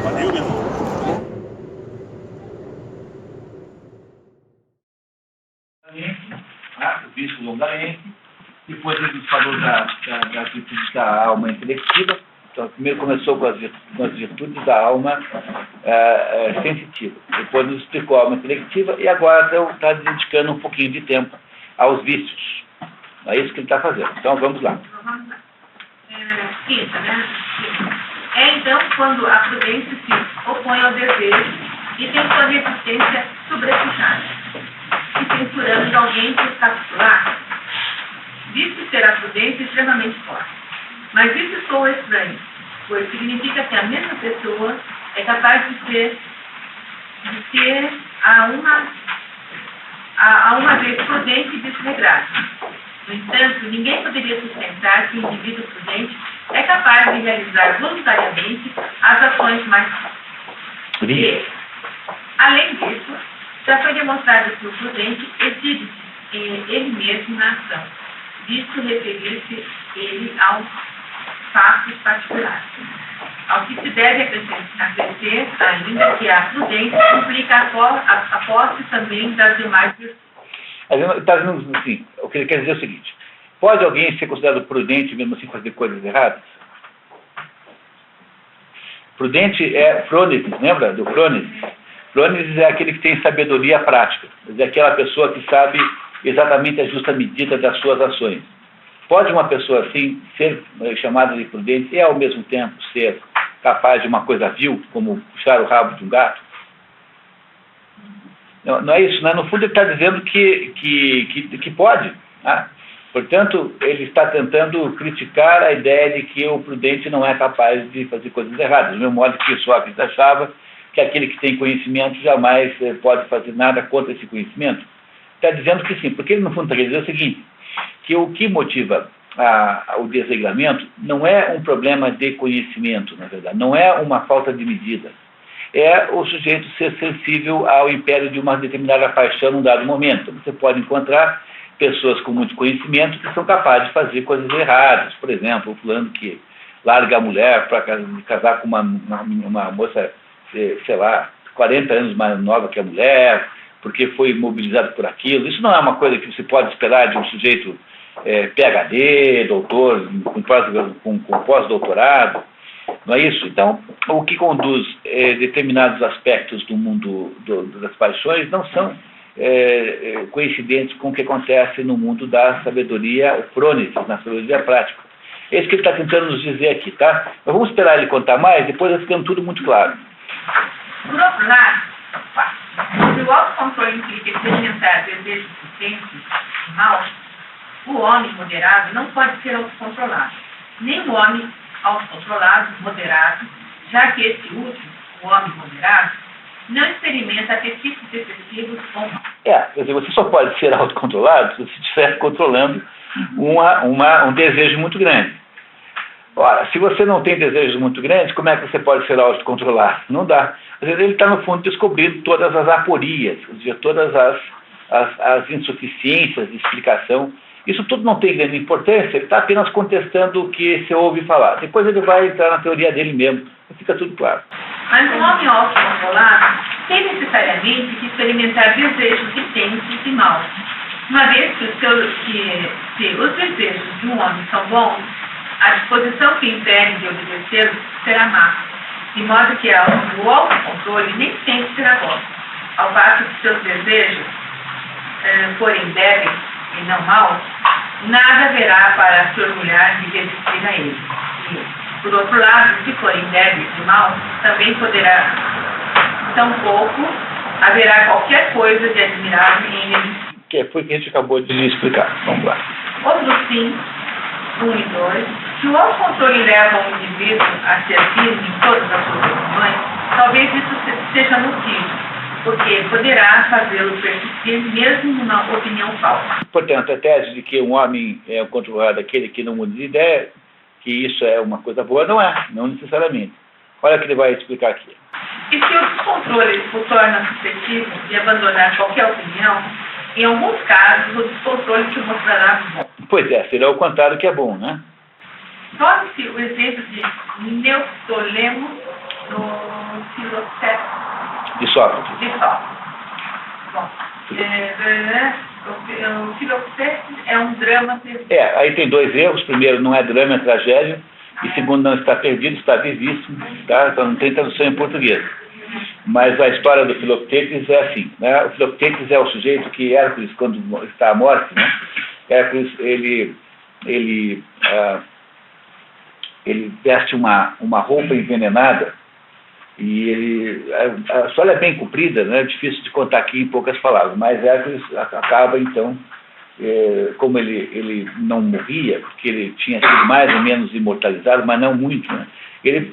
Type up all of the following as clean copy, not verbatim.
Valeu, meu irmão. O bispo longamente, depois ele falou das virtudes da alma intelectiva. Então, primeiro começou com as virtudes da alma sensitiva, depois nos explicou a alma intelectiva e agora está dedicando um pouquinho de tempo aos vícios. É isso que ele está fazendo. Então vamos lá. Quinta, né? É então quando a prudência se opõe ao desejo e tem sua resistência sobrepuxada, e censurando de alguém por capitular, diz-se ser a prudência extremamente forte. Mas isso soa estranho, pois significa que a mesma pessoa é capaz de ser a uma vez prudente e desregrado. No entanto, ninguém poderia sustentar que o indivíduo prudente é capaz de realizar voluntariamente as ações mais e, além disso, já foi demonstrado que o prudente exige-se ele mesmo na ação. Disso referir-se ele aos fatos particulares. Ao que se deve acrescer ainda que a prudência implica a posse também das demais virtudes. Está dizendo assim, o que ele quer dizer é o seguinte: pode alguém ser considerado prudente mesmo assim fazer coisas erradas? Prudente é Frônides, lembra do Frônides? Frônides é aquele que tem sabedoria prática, é aquela pessoa que sabe exatamente a justa medida das suas ações. Pode uma pessoa assim ser chamada de prudente e ao mesmo tempo ser capaz de uma coisa vil, como puxar o rabo de um gato? Não é isso, né? No fundo ele está dizendo que pode. Tá? Portanto, ele está tentando criticar a ideia de que o prudente não é capaz de fazer coisas erradas. Do mesmo modo que Sócrates achava que aquele que tem conhecimento jamais pode fazer nada contra esse conhecimento. Está dizendo que sim, porque ele no fundo está querendo dizer o seguinte, que o que motiva o desregramento não é um problema de conhecimento, na verdade, não é uma falta de medida. É o sujeito ser sensível ao império de uma determinada paixão num dado momento. Você pode encontrar pessoas com muito conhecimento que são capazes de fazer coisas erradas. Por exemplo, o fulano que larga a mulher para casar com uma moça, sei lá, 40 anos mais nova que a mulher, porque foi mobilizado por aquilo. Isso não é uma coisa que você pode esperar de um sujeito PhD, doutor, com pós-doutorado. Não é isso? Então, o que conduz determinados aspectos do mundo das paixões não são coincidentes com o que acontece no mundo da sabedoria frônides, na sabedoria prática. É isso que ele está tentando nos dizer aqui, tá? Mas vamos esperar ele contar mais, depois vai ficando tudo muito claro. Por outro lado, se o autocontrole implica experimentar desejos potentes e maus, o homem moderado não pode ser autocontrolado, nem o homem autocontrolado, moderado, já que esse último, o homem moderado, não experimenta apetites excessivos ou maus. Quer dizer, você só pode ser autocontrolado se você estiver controlando um desejo muito grande. Ora, se você não tem desejos muito grandes, como é que você pode ser autocontrolado? Não dá. Às vezes ele está, no fundo, descobrindo todas as aporias, ou seja, todas as insuficiências de explicação. Isso tudo não tem grande importância, ele está apenas contestando o que se ouve falar. Depois ele vai entrar na teoria dele mesmo, fica tudo claro. Mas um homem autocontrolado tem necessariamente que experimentar desejos intensos e maus, uma vez que se os desejos de um homem são bons, a disposição que impede de obedecê-los será má, de modo que o autocontrole nem sempre será bom. Ao passo que seus desejos forem débeis e não maus, nada haverá para se orgulhar de resistir a eles. E, por outro lado, se forem débeis e maus, também poderá, tampouco, haverá qualquer coisa de admirável em eles. Que foi o que a gente acabou de explicar. Vamos lá. Outro sim, 1 e 2, se o autocontrole leva um indivíduo a ser firme em todas as suas opiniões, talvez isso seja nocivo, porque poderá fazê-lo persistir mesmo numa opinião falsa. Portanto, a tese de que um homem é controlado aquele que não muda de ideia, que isso é uma coisa boa, não necessariamente. Olha o que ele vai explicar aqui. E se o descontrole o torna suscetível de abandonar qualquer opinião, em alguns casos o descontrole te mostrará bom. Pois é, será o contrário que é bom, né? Tome-se o exemplo de Neoptolemo no Filoctetes. De Sócrates. Bom, o Filoctetes é um drama perdido. Aí tem dois erros. Primeiro, não é drama, é tragédia. E segundo, não está perdido, está vivíssimo. Tá? Então não tem tradução em português. Mas a história do Filoctetes é assim, né? O Filoctetes é o sujeito que Hércules, quando está à morte, né? Hércules, ele veste uma roupa envenenada e a história é bem comprida, né? É difícil de contar aqui em poucas palavras, mas Hércules acaba, então, como ele não morria, porque ele tinha sido mais ou menos imortalizado, mas não muito, né? Ele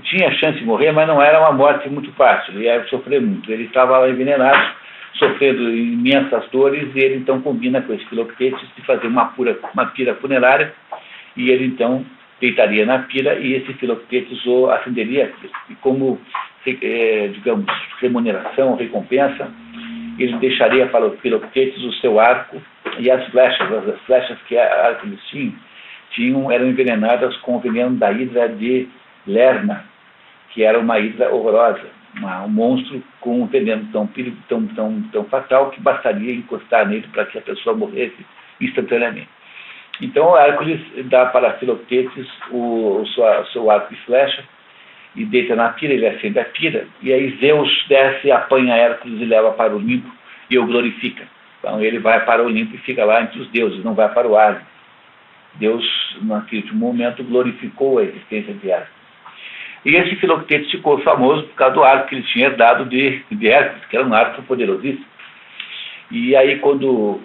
tinha a chance de morrer, mas não era uma morte muito fácil, ele ia sofrer muito. Ele estava lá envenenado, sofrendo imensas dores, e ele então combina com esse Filoctetes de fazer uma pira funerária, e ele então deitaria na pira, e esse Filoctetes o acenderia a pira. E como, digamos, remuneração, recompensa, ele deixaria para o Filoctetes o seu arco e as flechas que Hércules eram envenenadas com o veneno da hidra de Lerna, que era uma hidra horrorosa, um monstro com um veneno tão fatal que bastaria encostar nele para que a pessoa morresse instantaneamente. Então Hércules dá para Filoctetes o seu arco e flecha e deita na pira, ele acende a pira, e aí Zeus desce, apanha Hércules e leva para o Olimpo e o glorifica. Então ele vai para o Olimpo e fica lá entre os deuses, não vai para o Hades. Deus, naquele momento, glorificou a existência de Hércules. E esse Filoctetes ficou famoso por causa do arco que ele tinha herdado de Hércules, que era um arco poderosíssimo. E aí, quando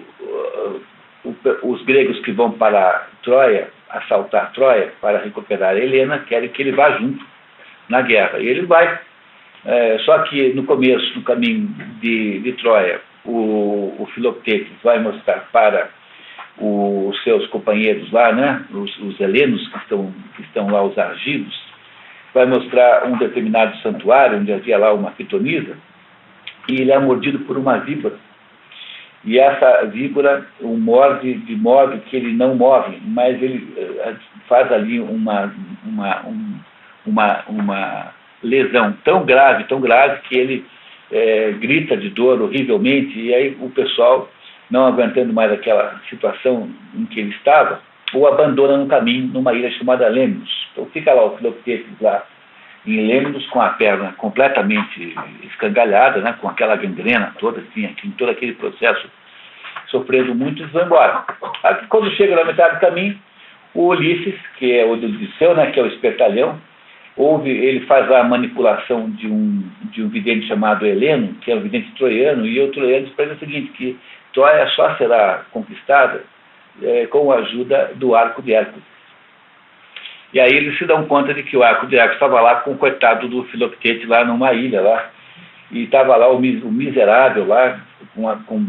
os gregos que vão para Troia, assaltar Troia para recuperar Helena, querem que ele vá junto na guerra. E ele vai. Só que no começo, no caminho de Troia, o Filoctetes vai mostrar para os seus companheiros lá, né, os helenos que estão lá, os argivos, vai mostrar um determinado santuário onde havia lá uma pitonisa, e ele é mordido por uma víbora. E essa víbora o morde de modo que ele não morre, mas ele faz ali uma lesão tão grave, que ele grita de dor horrivelmente, e aí o pessoal, não aguentando mais aquela situação em que ele estava, o abandona no caminho, numa ilha chamada Lemnos. Então fica lá o Filoctetes lá em Lemnos, com a perna completamente escangalhada, né, com aquela gangrena toda, assim, todo aquele processo, sofrendo muito, e vai embora. Aí, quando chega na metade do caminho, o Ulisses, que é o Odisseu, né, que é o espertalhão, ele faz a manipulação de um vidente chamado Heleno, que é um vidente troiano, e o troiano diz para ele o seguinte, que Troia só será conquistada com a ajuda do arco de Hércules. E aí eles se dão conta de que o arco de Hércules estava lá com o coitado do Filoctetes lá numa ilha lá, e estava lá o miserável lá,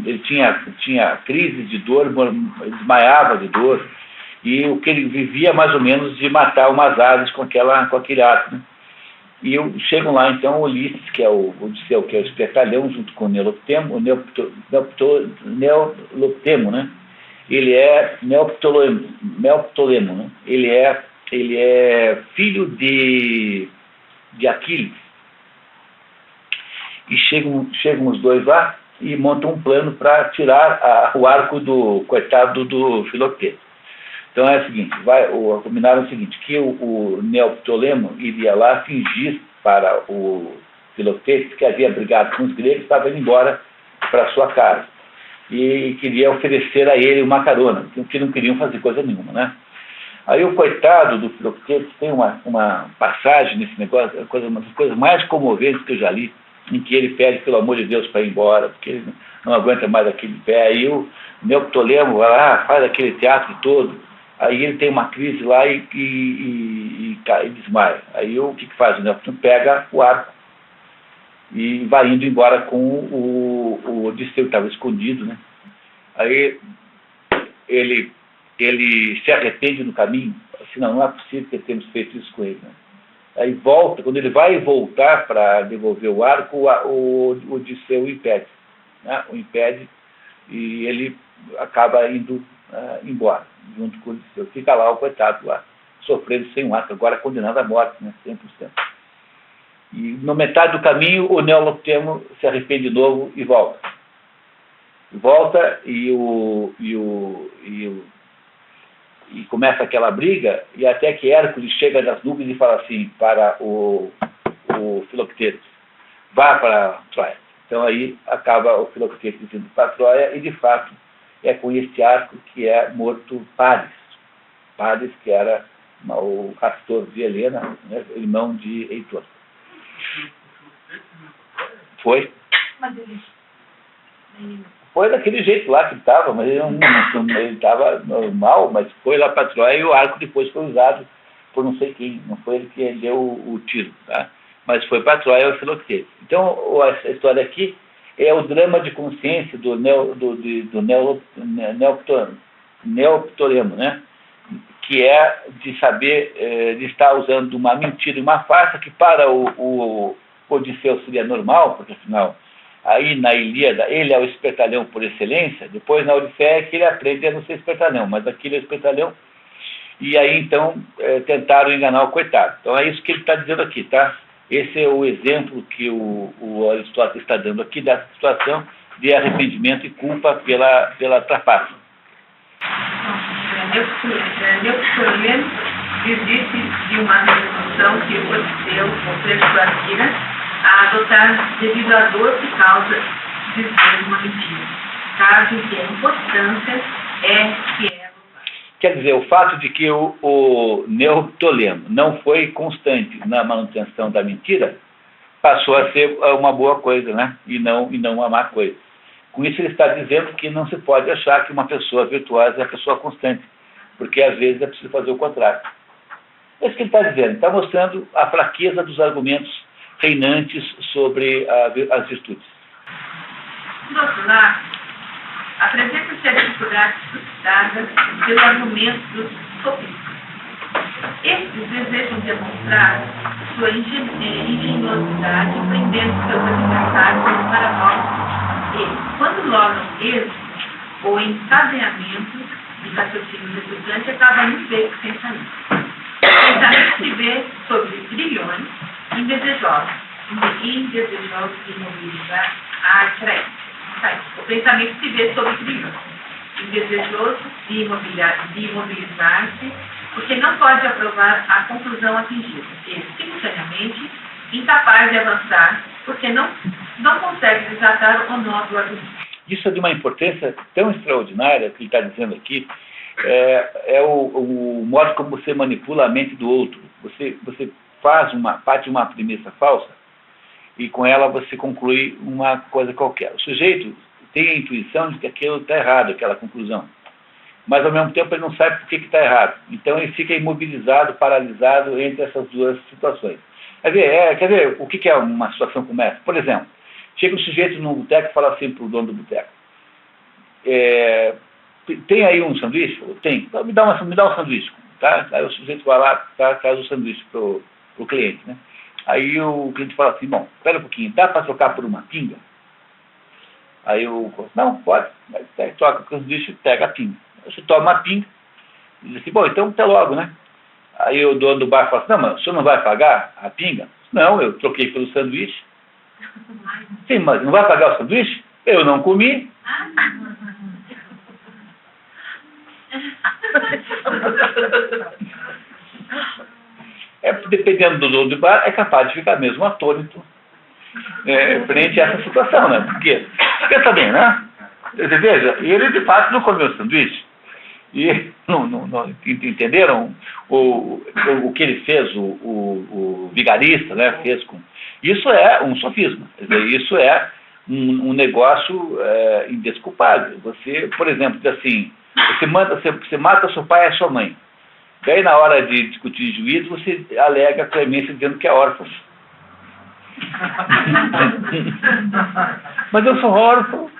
ele tinha crises de dor, desmaiava de dor, e o que ele vivia mais ou menos de matar umas aves com aquele arco, né? E chegam lá então o Ulisses, que é o Odisseu, que é o espertalhão, junto com o Neoptolemo, né? Ele é Neoptolemo, né? Ele é filho de Aquiles. E chegam os dois lá e montam um plano para tirar o arco do coitado do Filoctetes. Então é o seguinte, combinaram o seguinte, que o Neoptolemo iria lá fingir para o Filoctetes que havia brigado com os gregos e estava indo embora para sua casa. E queria oferecer a ele uma carona, porque não queriam fazer coisa nenhuma, né? Aí o coitado do Filoctetes tem uma passagem nesse negócio, uma das coisas mais comoventes que eu já li, em que ele pede, pelo amor de Deus, para ir embora, porque ele não aguenta mais aquele pé. Aí o Neoptolemo vai lá, faz aquele teatro todo, aí ele tem uma crise lá e desmaia. Aí o que faz? O Neoptolemo pega o arco e vai indo embora com o Odisseu, que estava escondido, né? Aí ele se arrepende no caminho, assim, não é possível que tenhamos feito isso com ele, né? Aí volta, quando ele vai voltar para devolver o arco, o Odisseu o impede, né? O impede e ele acaba indo embora, junto com o Odisseu. Fica lá o coitado lá, sofrendo sem um arco, agora condenado à morte, né? 100%. E na metade do caminho, o Neoptolemo se arrepende de novo e volta. E começa aquela briga, e até que Hércules chega das nuvens e fala assim para o Filoctetes: vá para Troia. Então aí acaba o Filoctetes indo para Troia, e de fato é com este arco que é morto Paris. Paris, que era o Castor de Helena, né, irmão de Heitor. Foi. Foi daquele jeito lá que ele estava, mas ele estava normal, mas foi lá para Troia e o arco depois foi usado por não sei quem, não foi ele que deu o tiro, tá? Mas foi para Troia o Filoctetes. Então, essa história aqui é o drama de consciência do Neoptolemo, né? Que é de saber, de estar usando uma mentira e uma farsa que para o Odisseu seria normal, porque afinal, aí na Ilíada, ele é o espertalhão por excelência, depois na Odisseia é que ele aprende a não ser espertalhão, mas aqui ele é espertalhão, e aí então tentaram enganar o coitado. Então é isso que ele está dizendo aqui, tá? Esse é o exemplo que o Aristóteles está dando aqui dessa situação de arrependimento e culpa pela trapaça. Neoptolemo desiste de uma resolução que o Odisseu ofereceu a Cira a adotar devido à dor que causa dizer uma mentira, caso em que a importância é que é. Quer dizer, o fato de que o Neoptolemo não foi constante na manutenção da mentira passou a ser uma boa coisa, né? E não uma má coisa. Com isso ele está dizendo que não se pode achar que uma pessoa virtuosa é a pessoa constante, porque às vezes é preciso fazer o contrário. É isso que ele está dizendo, está mostrando a fraqueza dos argumentos reinantes sobre as virtudes. Do outro lado, apresenta-se a dificuldade suscitada pelo argumento dos sofistas. Estes desejam demonstrar sua ingenuidade, prendendo seus adversários aos paradoxos e, quando logram êxito ou encadeamento de raciocínio resultante, acaba no beco sem saída. O pensamento se vê sobre trilhões indesejosos de imobilizar a atrair. O pensamento se vê sobre trilhões indesejoso de imobilizar-se, porque não pode aprovar a conclusão atingida, e, simultaneamente, incapaz de avançar, porque não consegue desatar o nó do argumento. Isso é de uma importância tão extraordinária que ele está dizendo aqui, é o modo como você manipula a mente do outro. Você parte de uma premissa falsa e com ela você conclui uma coisa qualquer. O sujeito tem a intuição de que aquilo está errado, aquela conclusão. Mas ao mesmo tempo ele não sabe por que está errado. Então ele fica imobilizado, paralisado entre essas duas situações. Quer ver o que é uma situação como essa? Por exemplo, chega um sujeito num boteco e fala assim para o dono do boteco: tem aí um sanduíche? Tem. Então me dá um sanduíche. Tá? Aí o sujeito vai lá, traz o sanduíche para o cliente, né? Aí o cliente fala assim: bom, espera um pouquinho, dá para trocar por uma pinga? Aí não, pode. Aí troca o sanduíche e pega a pinga. Você toma uma pinga e diz assim: bom, então até logo, né? Aí o dono do bar fala assim: não, mas o senhor não vai pagar a pinga? Não, eu troquei pelo sanduíche. Sim, mas não vai pagar o sanduíche? Eu não comi. Dependendo do dono do bar, é capaz de ficar mesmo atônito frente a essa situação, né? Porque, pensa bem, né? Você veja, ele de fato não comeu o sanduíche. E não entenderam o que ele fez, o vigarista, né, fez com... Isso é um sofisma, quer dizer, isso é um negócio indesculpável. Você, por exemplo, diz assim, você mata seu pai e sua mãe. Daí, na hora de discutir juízo, você alega a clemência dizendo que é órfão. Mas eu sou órfão.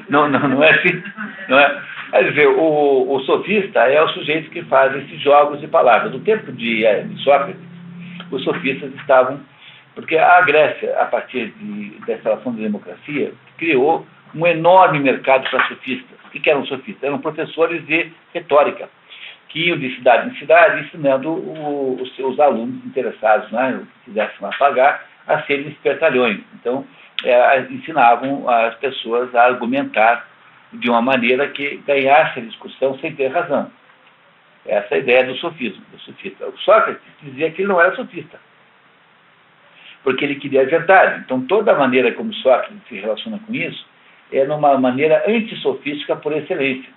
Não é assim. Não é. Quer dizer, o sofista é o sujeito que faz esses jogos de palavras. No tempo de Sócrates, os sofistas estavam... Porque a Grécia, a partir da instalação da democracia, criou um enorme mercado para sofistas. O que eram sofistas? Eram professores de retórica, que iam de cidade em cidade ensinando os seus alunos interessados, né, que quisessem lá pagar, a serem espertalhões. Então, ensinavam as pessoas a argumentar de uma maneira que ganhasse a discussão sem ter razão. Essa é a ideia do sofismo, do sofista. O Sócrates dizia que ele não era sofista, porque ele queria a verdade. Então, toda a maneira como Sócrates se relaciona com isso é numa maneira antissofística por excelência.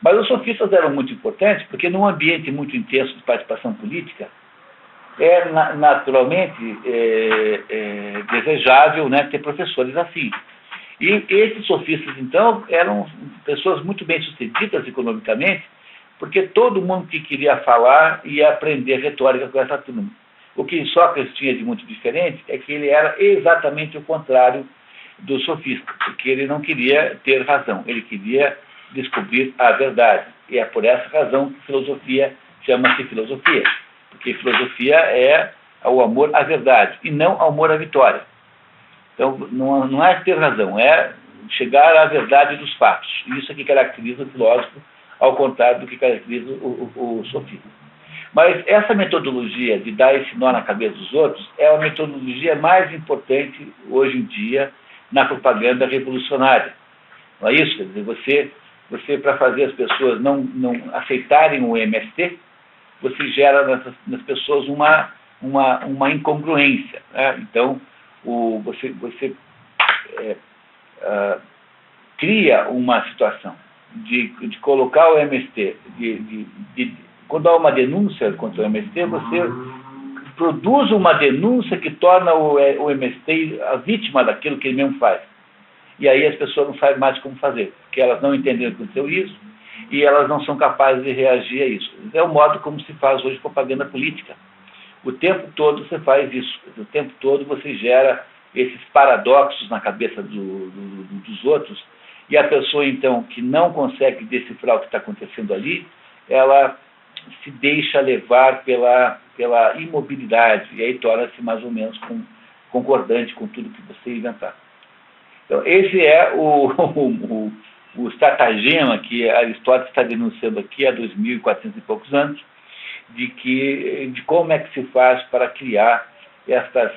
Mas os sofistas eram muito importantes, porque num ambiente muito intenso de participação política, é naturalmente desejável, né, ter professores assim. E esses sofistas, então, eram pessoas muito bem sucedidas economicamente, porque todo mundo que queria falar ia aprender retórica com essa turma. O que Sócrates tinha de muito diferente é que ele era exatamente o contrário do sofista, porque ele não queria ter razão, ele queria descobrir a verdade. E é por essa razão que filosofia chama-se filosofia, porque filosofia é o amor à verdade e não ao amor à vitória. Então, não é ter razão, é chegar à verdade dos fatos. Isso é que caracteriza o filósofo, ao contrário do que caracteriza o sofista. Mas essa metodologia de dar esse nó na cabeça dos outros é a metodologia mais importante hoje em dia na propaganda revolucionária. Não é isso? Quer dizer, você para fazer as pessoas não aceitarem o MST, você gera nas pessoas uma incongruência. Né? Então, você cria uma situação de colocar o MST, quando há uma denúncia contra o MST, você produz uma denúncia que torna o MST a vítima daquilo que ele mesmo faz. E aí as pessoas não sabem mais como fazer, porque elas não entendem o que aconteceu isso e elas não são capazes de reagir a isso. É o modo como se faz hoje propaganda política. O tempo todo você faz isso. O tempo todo você gera esses paradoxos na cabeça dos outros e a pessoa, então, que não consegue decifrar o que está acontecendo ali, ela se deixa levar pela imobilidade e aí torna-se mais ou menos concordante com tudo que você inventar. Então, esse é o estratagema que Aristóteles está denunciando aqui há 2.400 e poucos anos, de como é que se faz para criar essa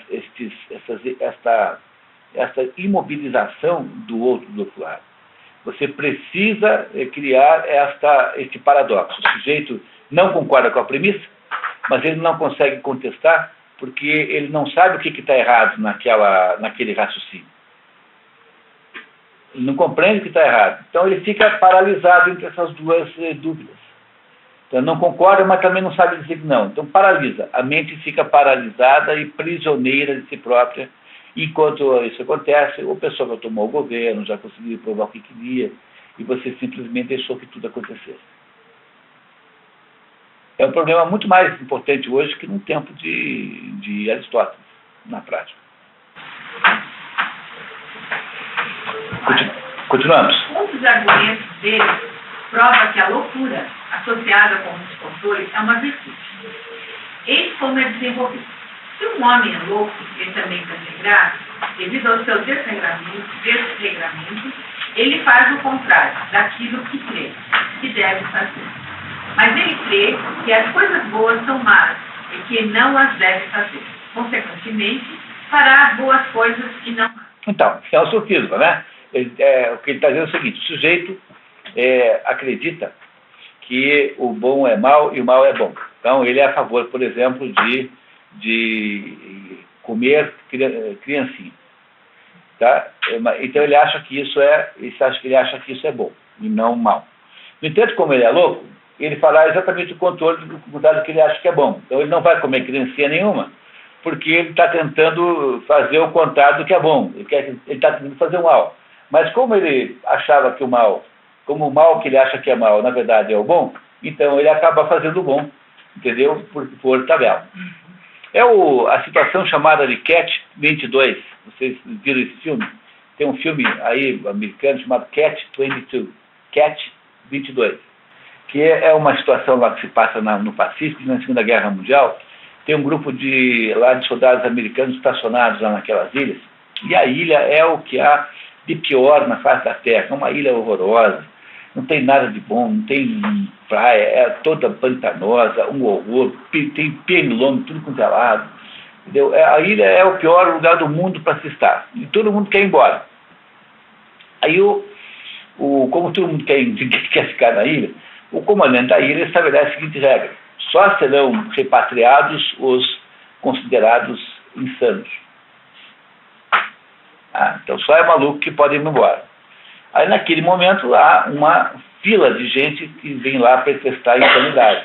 imobilização do outro lado. Você precisa criar este paradoxo. O sujeito não concorda com a premissa, mas ele não consegue contestar porque ele não sabe o que está errado naquele raciocínio. Ele não compreende o que está errado. Então ele fica paralisado entre essas duas dúvidas. Então não concorda, mas também não sabe dizer que não. Então paralisa. A mente fica paralisada e prisioneira de si própria. Enquanto isso acontece, o pessoal já tomou o governo, já conseguiu provar o que queria, e você simplesmente deixou que tudo acontecesse. É um problema muito mais importante hoje que no tempo de Aristóteles, na prática. Continuamos. Um dos argumentos dele prova que a loucura associada com os descontrole é uma virtude. Eis como é desenvolvido. Se um homem é louco e também desregrado, devido ao seu desregramento, ele faz o contrário daquilo que crê, que deve fazer. Mas ele crê que as coisas boas são más e que não as deve fazer. Consequentemente, fará boas coisas e não más. Então, é o sofisma, né? O que ele está dizendo é o seguinte: o sujeito acredita que o bom é mal e o mal é bom. Então, ele é a favor, por exemplo, de comer criancinha. Tá? Então, ele acha que isso é bom e não mal. No entanto, como ele é louco, ele fará exatamente o contrário do que ele acha que é bom. Então, ele não vai comer criancinha nenhuma, porque ele está tentando fazer o contrário do que é bom. Ele está tentando fazer o mal. Mas como ele achava que o mal que ele acha que é mal, na verdade é o bom, então ele acaba fazendo o bom, entendeu? Por tabela. É a situação chamada de Catch 22. Vocês viram esse filme? Tem um filme aí americano chamado Catch 22. Catch 22. Que é uma situação lá que se passa no Pacífico, na Segunda Guerra Mundial. Tem um grupo de soldados americanos estacionados lá naquelas ilhas. E a ilha é o que há de pior na face da Terra. É uma ilha horrorosa. Não tem nada de bom, não tem praia, é toda pantanosa, um horror, tem pernilongo, tudo quanto é lado. Entendeu? A ilha é o pior lugar do mundo para se estar. E todo mundo quer ir embora. Aí, como todo mundo quer ficar na ilha, o comandante da ilha estabelece a seguinte regra: só serão repatriados os considerados insanos. Então só é maluco que pode ir embora. Aí naquele momento há uma fila de gente que vem lá para testar a insanidade,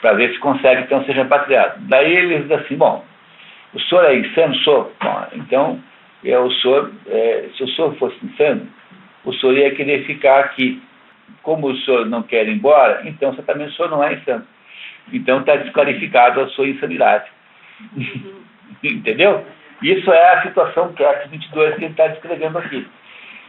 para ver se consegue então ser repatriado. Daí eles dizem assim: bom, o senhor é insano? Sou. Bom, então, se o senhor fosse insano, o senhor ia querer ficar aqui. Como o senhor não quer ir embora, então o senhor não é insano. Então está desqualificado a sua insanidade. Entendeu? Isso é a situação Catch 22 que ele está descrevendo aqui.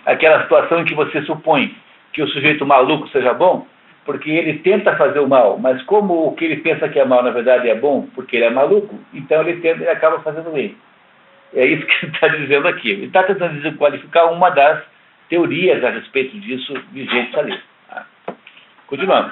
Aquela situação em que você supõe que o sujeito maluco seja bom, porque ele tenta fazer o mal, mas como o que ele pensa que é mal, na verdade, é bom, porque ele é maluco, então ele acaba fazendo bem. É isso que ele está dizendo aqui. Ele está tentando desqualificar uma das teorias a respeito disso vigentes ali. Continuamos.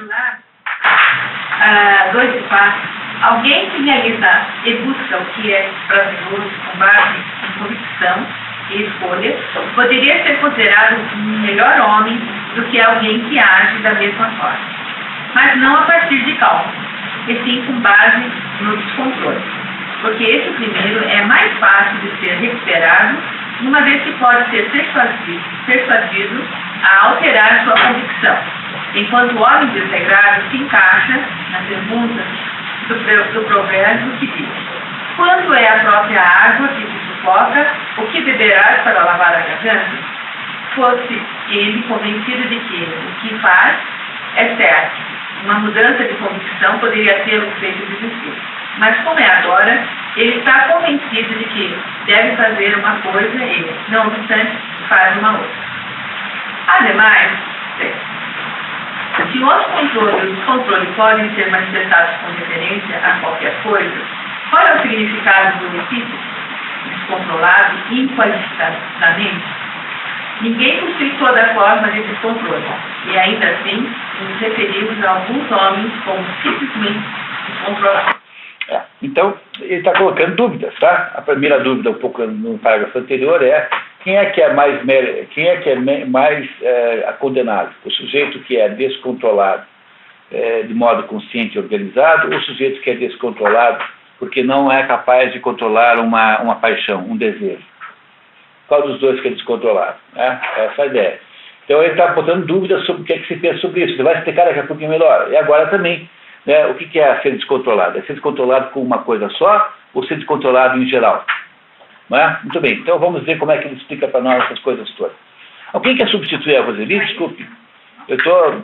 2 de 4. Alguém que realiza e busca o que é prazeroso com base em convicção e escolha poderia ser considerado um melhor homem do que alguém que age da mesma forma, mas não a partir de cálculo, e sim com base no descontrole, porque esse primeiro é mais fácil de ser recuperado, uma vez que pode ser persuadido a alterar sua convicção, enquanto o homem desregrado se encaixa na pergunta do provérbio que diz: quando é a própria água que te sufoca, o que beberás para lavar a garganta? Fosse ele convencido de que o que faz é certo, uma mudança de convicção poderia tê-lo feito desistir. Mas como é agora, ele está convencido de que deve fazer uma coisa e, não obstante, faz uma outra. Ademais, se o autocontrole e o descontrole podem ser manifestados com referência a qualquer coisa, qual é o significado do epíteto descontrolado inqualificadamente? Ninguém possui toda forma de descontrole, e ainda assim nos referimos a alguns homens como simplesmente descontrolados. Então, ele está colocando dúvidas, tá? A primeira dúvida, um pouco no parágrafo anterior, é quem é que é mais condenado? O sujeito que é descontrolado de modo consciente e organizado, ou o sujeito que é descontrolado porque não é capaz de controlar uma paixão, um desejo? Qual dos dois que é descontrolado? Essa é a ideia. Então ele está botando dúvidas sobre o que é que se pensa sobre isso. Ele vai explicar daqui a pouquinho melhor. E agora também, né, o que é ser descontrolado? É ser descontrolado com uma coisa só ou ser descontrolado em geral? Não é? Muito bem, então vamos ver como é que ele explica para nós essas coisas todas. Alguém quer substituir a Roseli? Desculpe.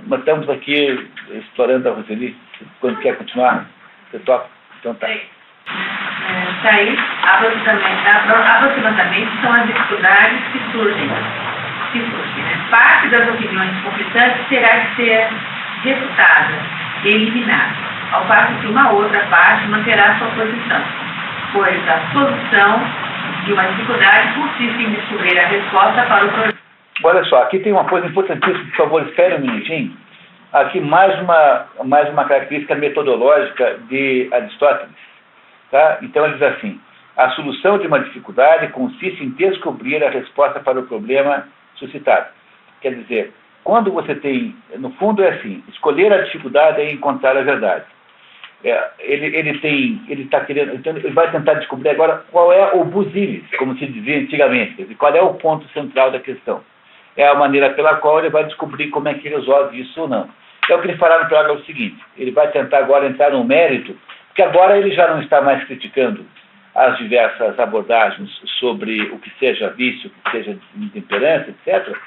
Nós estamos aqui explorando a Roseli. Quando quer continuar, você toca. Então tá. Aí, aproximadamente são as dificuldades que surgem, né? Parte das opiniões conflitantes terá que ser refutada e eliminada, ao passo que uma outra parte manterá sua posição, pois a solução de uma dificuldade consiste em descobrir a resposta para o problema. Olha só, aqui tem uma coisa importantíssima, por favor, espere um minutinho. Aqui mais uma característica metodológica de Aristóteles. Tá? Então ele diz assim: a solução de uma dificuldade consiste em descobrir a resposta para o problema suscitado. Quer dizer, quando você tem, no fundo é assim, escolher a dificuldade é encontrar a verdade. Ele vai tentar descobrir agora qual é o busilis, como se dizia antigamente, quer dizer, qual é o ponto central da questão. É a maneira pela qual ele vai descobrir como é que resolve isso ou não. É o que ele fará no parágrafo seguinte. Ele vai tentar agora entrar no mérito, porque agora ele já não está mais criticando as diversas abordagens sobre o que seja vício, o que seja intemperância, etc.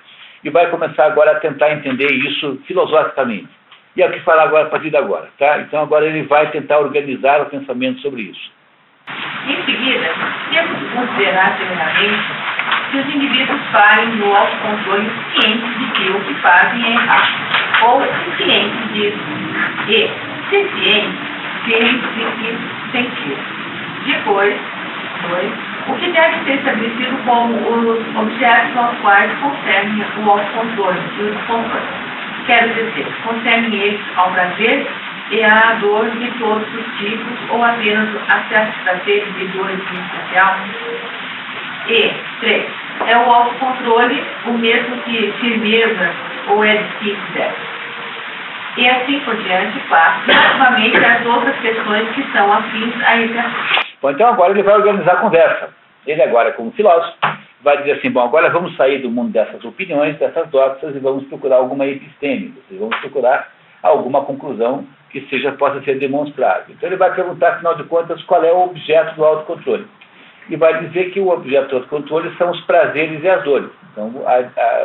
E vai começar agora a tentar entender isso filosoficamente. E é o que fará agora a partir de agora. Tá? Então agora ele vai tentar organizar o pensamento sobre isso. Em seguida, temos que considerar severamente que os indivíduos falhem no autocontrole cientes de que o que fazem é errado, ou inconscientes disso, e, se cientes, terem que sentir. Depois, o que deve ser estabelecido como os objetos aos quais concerne o autocontrole e o descontrole. Quero dizer, concerne eles ao prazer e à dor de todos os tipos, ou apenas a certos prazeres e dores em especial. E 3. É o autocontrole o mesmo que firmeza ou edificidade. E assim por diante, claro, novamente as outras questões que são afins a esse assunto. Bom, então agora ele vai organizar a conversa. Ele agora, como filósofo, vai dizer assim, bom, agora vamos sair do mundo dessas opiniões, dessas doxas, e vamos procurar alguma episteme, ou seja, vamos procurar alguma conclusão que possa ser demonstrável. Então ele vai perguntar, afinal de contas, qual é o objeto do autocontrole. E vai dizer que o objeto do autocontrole são os prazeres e as dores. Então,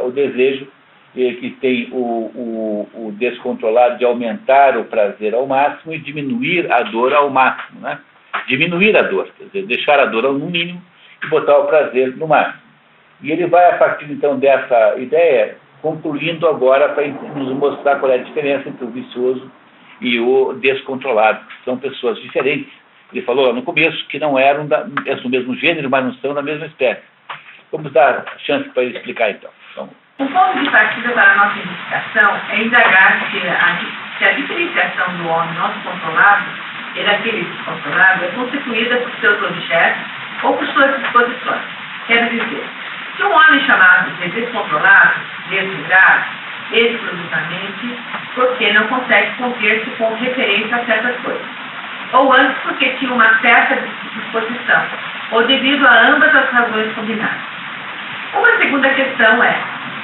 o desejo que tem o descontrolado de aumentar o prazer ao máximo e diminuir a dor ao máximo, né? Diminuir a dor, quer dizer, deixar a dor no mínimo e botar o prazer no máximo. E ele vai, a partir, então, dessa ideia, concluindo agora para nos mostrar qual é a diferença entre o vicioso e o descontrolado, que são pessoas diferentes. Ele falou lá no começo que não eram do mesmo gênero, mas não são da mesma espécie. Vamos dar chance para ele explicar, então. O ponto de partida para a nossa investigação é indagar se a diferenciação do homem autocontrolado e daquele descontrolado é constituída por seus objetos ou por suas disposições. Quero dizer, se um homem chamado de descontrolado, desligado, exclusivamente porque não consegue conter-se com referência a certas coisas, ou antes porque tinha uma certa disposição, ou devido a ambas as razões combinadas. Uma segunda questão é,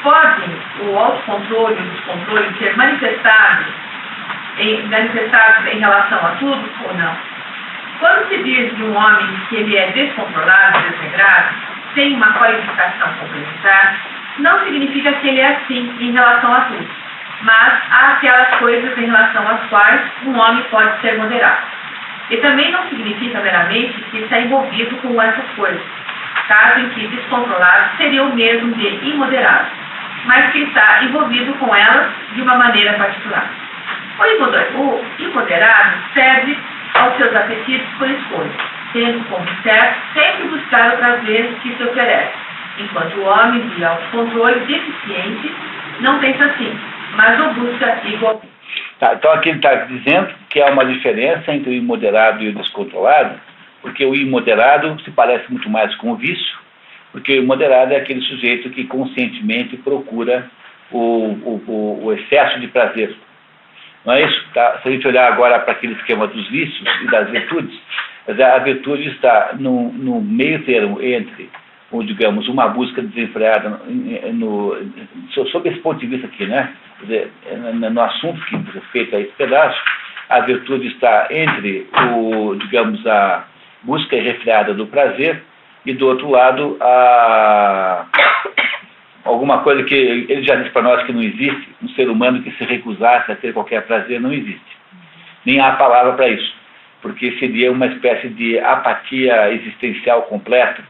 podem o autocontrole e o descontrole ser manifestados em relação a tudo ou não? Quando se diz de um homem que ele é descontrolado, desregrado, sem uma qualificação complementar, não significa que ele é assim em relação a tudo, mas há aquelas coisas em relação às quais um homem pode ser moderado. E também não significa meramente que está envolvido com essas coisas, caso em que descontrolado seria o mesmo de imoderado, mas que está envolvido com elas de uma maneira particular. O imoderado serve aos seus apetites por escolha, tendo como certo sempre buscar o prazer que se oferece, enquanto o homem de autocontrole deficiente não pensa assim, mas o busca igualmente. Tá, então aqui ele está dizendo que há uma diferença entre o imoderado e o descontrolado, porque o imoderado se parece muito mais com o vício, porque o imoderado é aquele sujeito que conscientemente procura o excesso de prazer. Não é isso? Tá? Se a gente olhar agora para aquele esquema dos vícios e das virtudes, a virtude está no meio termo entre, digamos, uma busca desenfreada, sob esse ponto de vista aqui, né? Quer dizer, no assunto que diz respeito a esse pedaço, a virtude está entre, digamos, a busca irrefreada do prazer e, do outro lado, alguma coisa que ele já disse para nós que não existe, um ser humano que se recusasse a ter qualquer prazer não existe. Nem há palavra para isso, porque seria uma espécie de apatia existencial completa.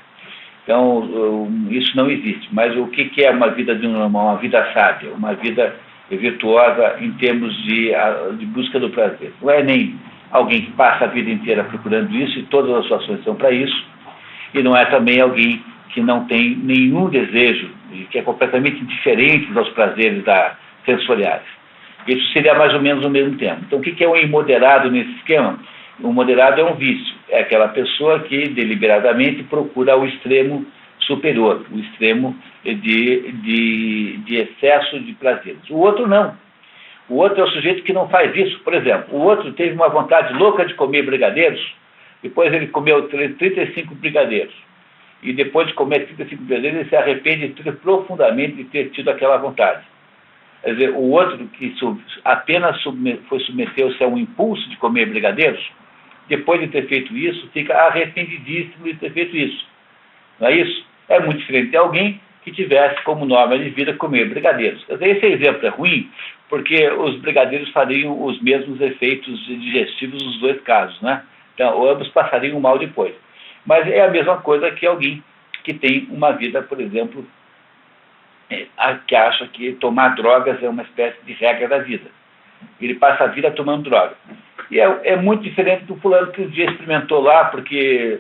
Então, isso não existe. Mas o que é uma vida uma vida sábia, uma vida virtuosa em termos de busca do prazer? Não é nem alguém que passa a vida inteira procurando isso e todas as suas ações são para isso, e não é também alguém que não tem nenhum desejo, que é completamente indiferente aos prazeres sensoriais. Isso seria mais ou menos o mesmo tempo. Então, o que é um imoderado nesse esquema? O moderado é um vício, é aquela pessoa que deliberadamente procura o extremo superior, o extremo de excesso de prazeres. O outro não. O outro é o sujeito que não faz isso. Por exemplo, o outro teve uma vontade louca de comer brigadeiros, depois ele comeu 35 brigadeiros. E depois de comer 35 brigadeiros, ele se arrepende profundamente de ter tido aquela vontade. Quer dizer, o outro que apenas submeteu-se a um impulso de comer brigadeiros, depois de ter feito isso, fica arrependidíssimo de ter feito isso. Não é isso? É muito diferente de alguém que tivesse como norma de vida comer brigadeiros. Quer dizer, esse exemplo é ruim, porque os brigadeiros fariam os mesmos efeitos digestivos nos dois casos, né? Então, ambos passariam mal depois. Mas é a mesma coisa que alguém que tem uma vida, por exemplo, que acha que tomar drogas é uma espécie de regra da vida. Ele passa a vida tomando droga. E é muito diferente do fulano que um dia experimentou lá porque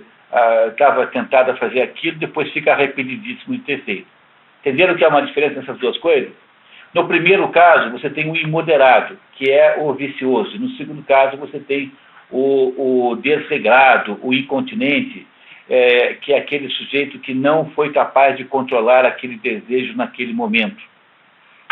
estava tentado a fazer aquilo, depois fica arrependidíssimo de ter feito. Entenderam que há uma diferença nessas duas coisas? No primeiro caso, você tem o imoderado, que é o vicioso. No segundo caso, você tem o desregrado, o incontinente, que é aquele sujeito que não foi capaz de controlar aquele desejo naquele momento.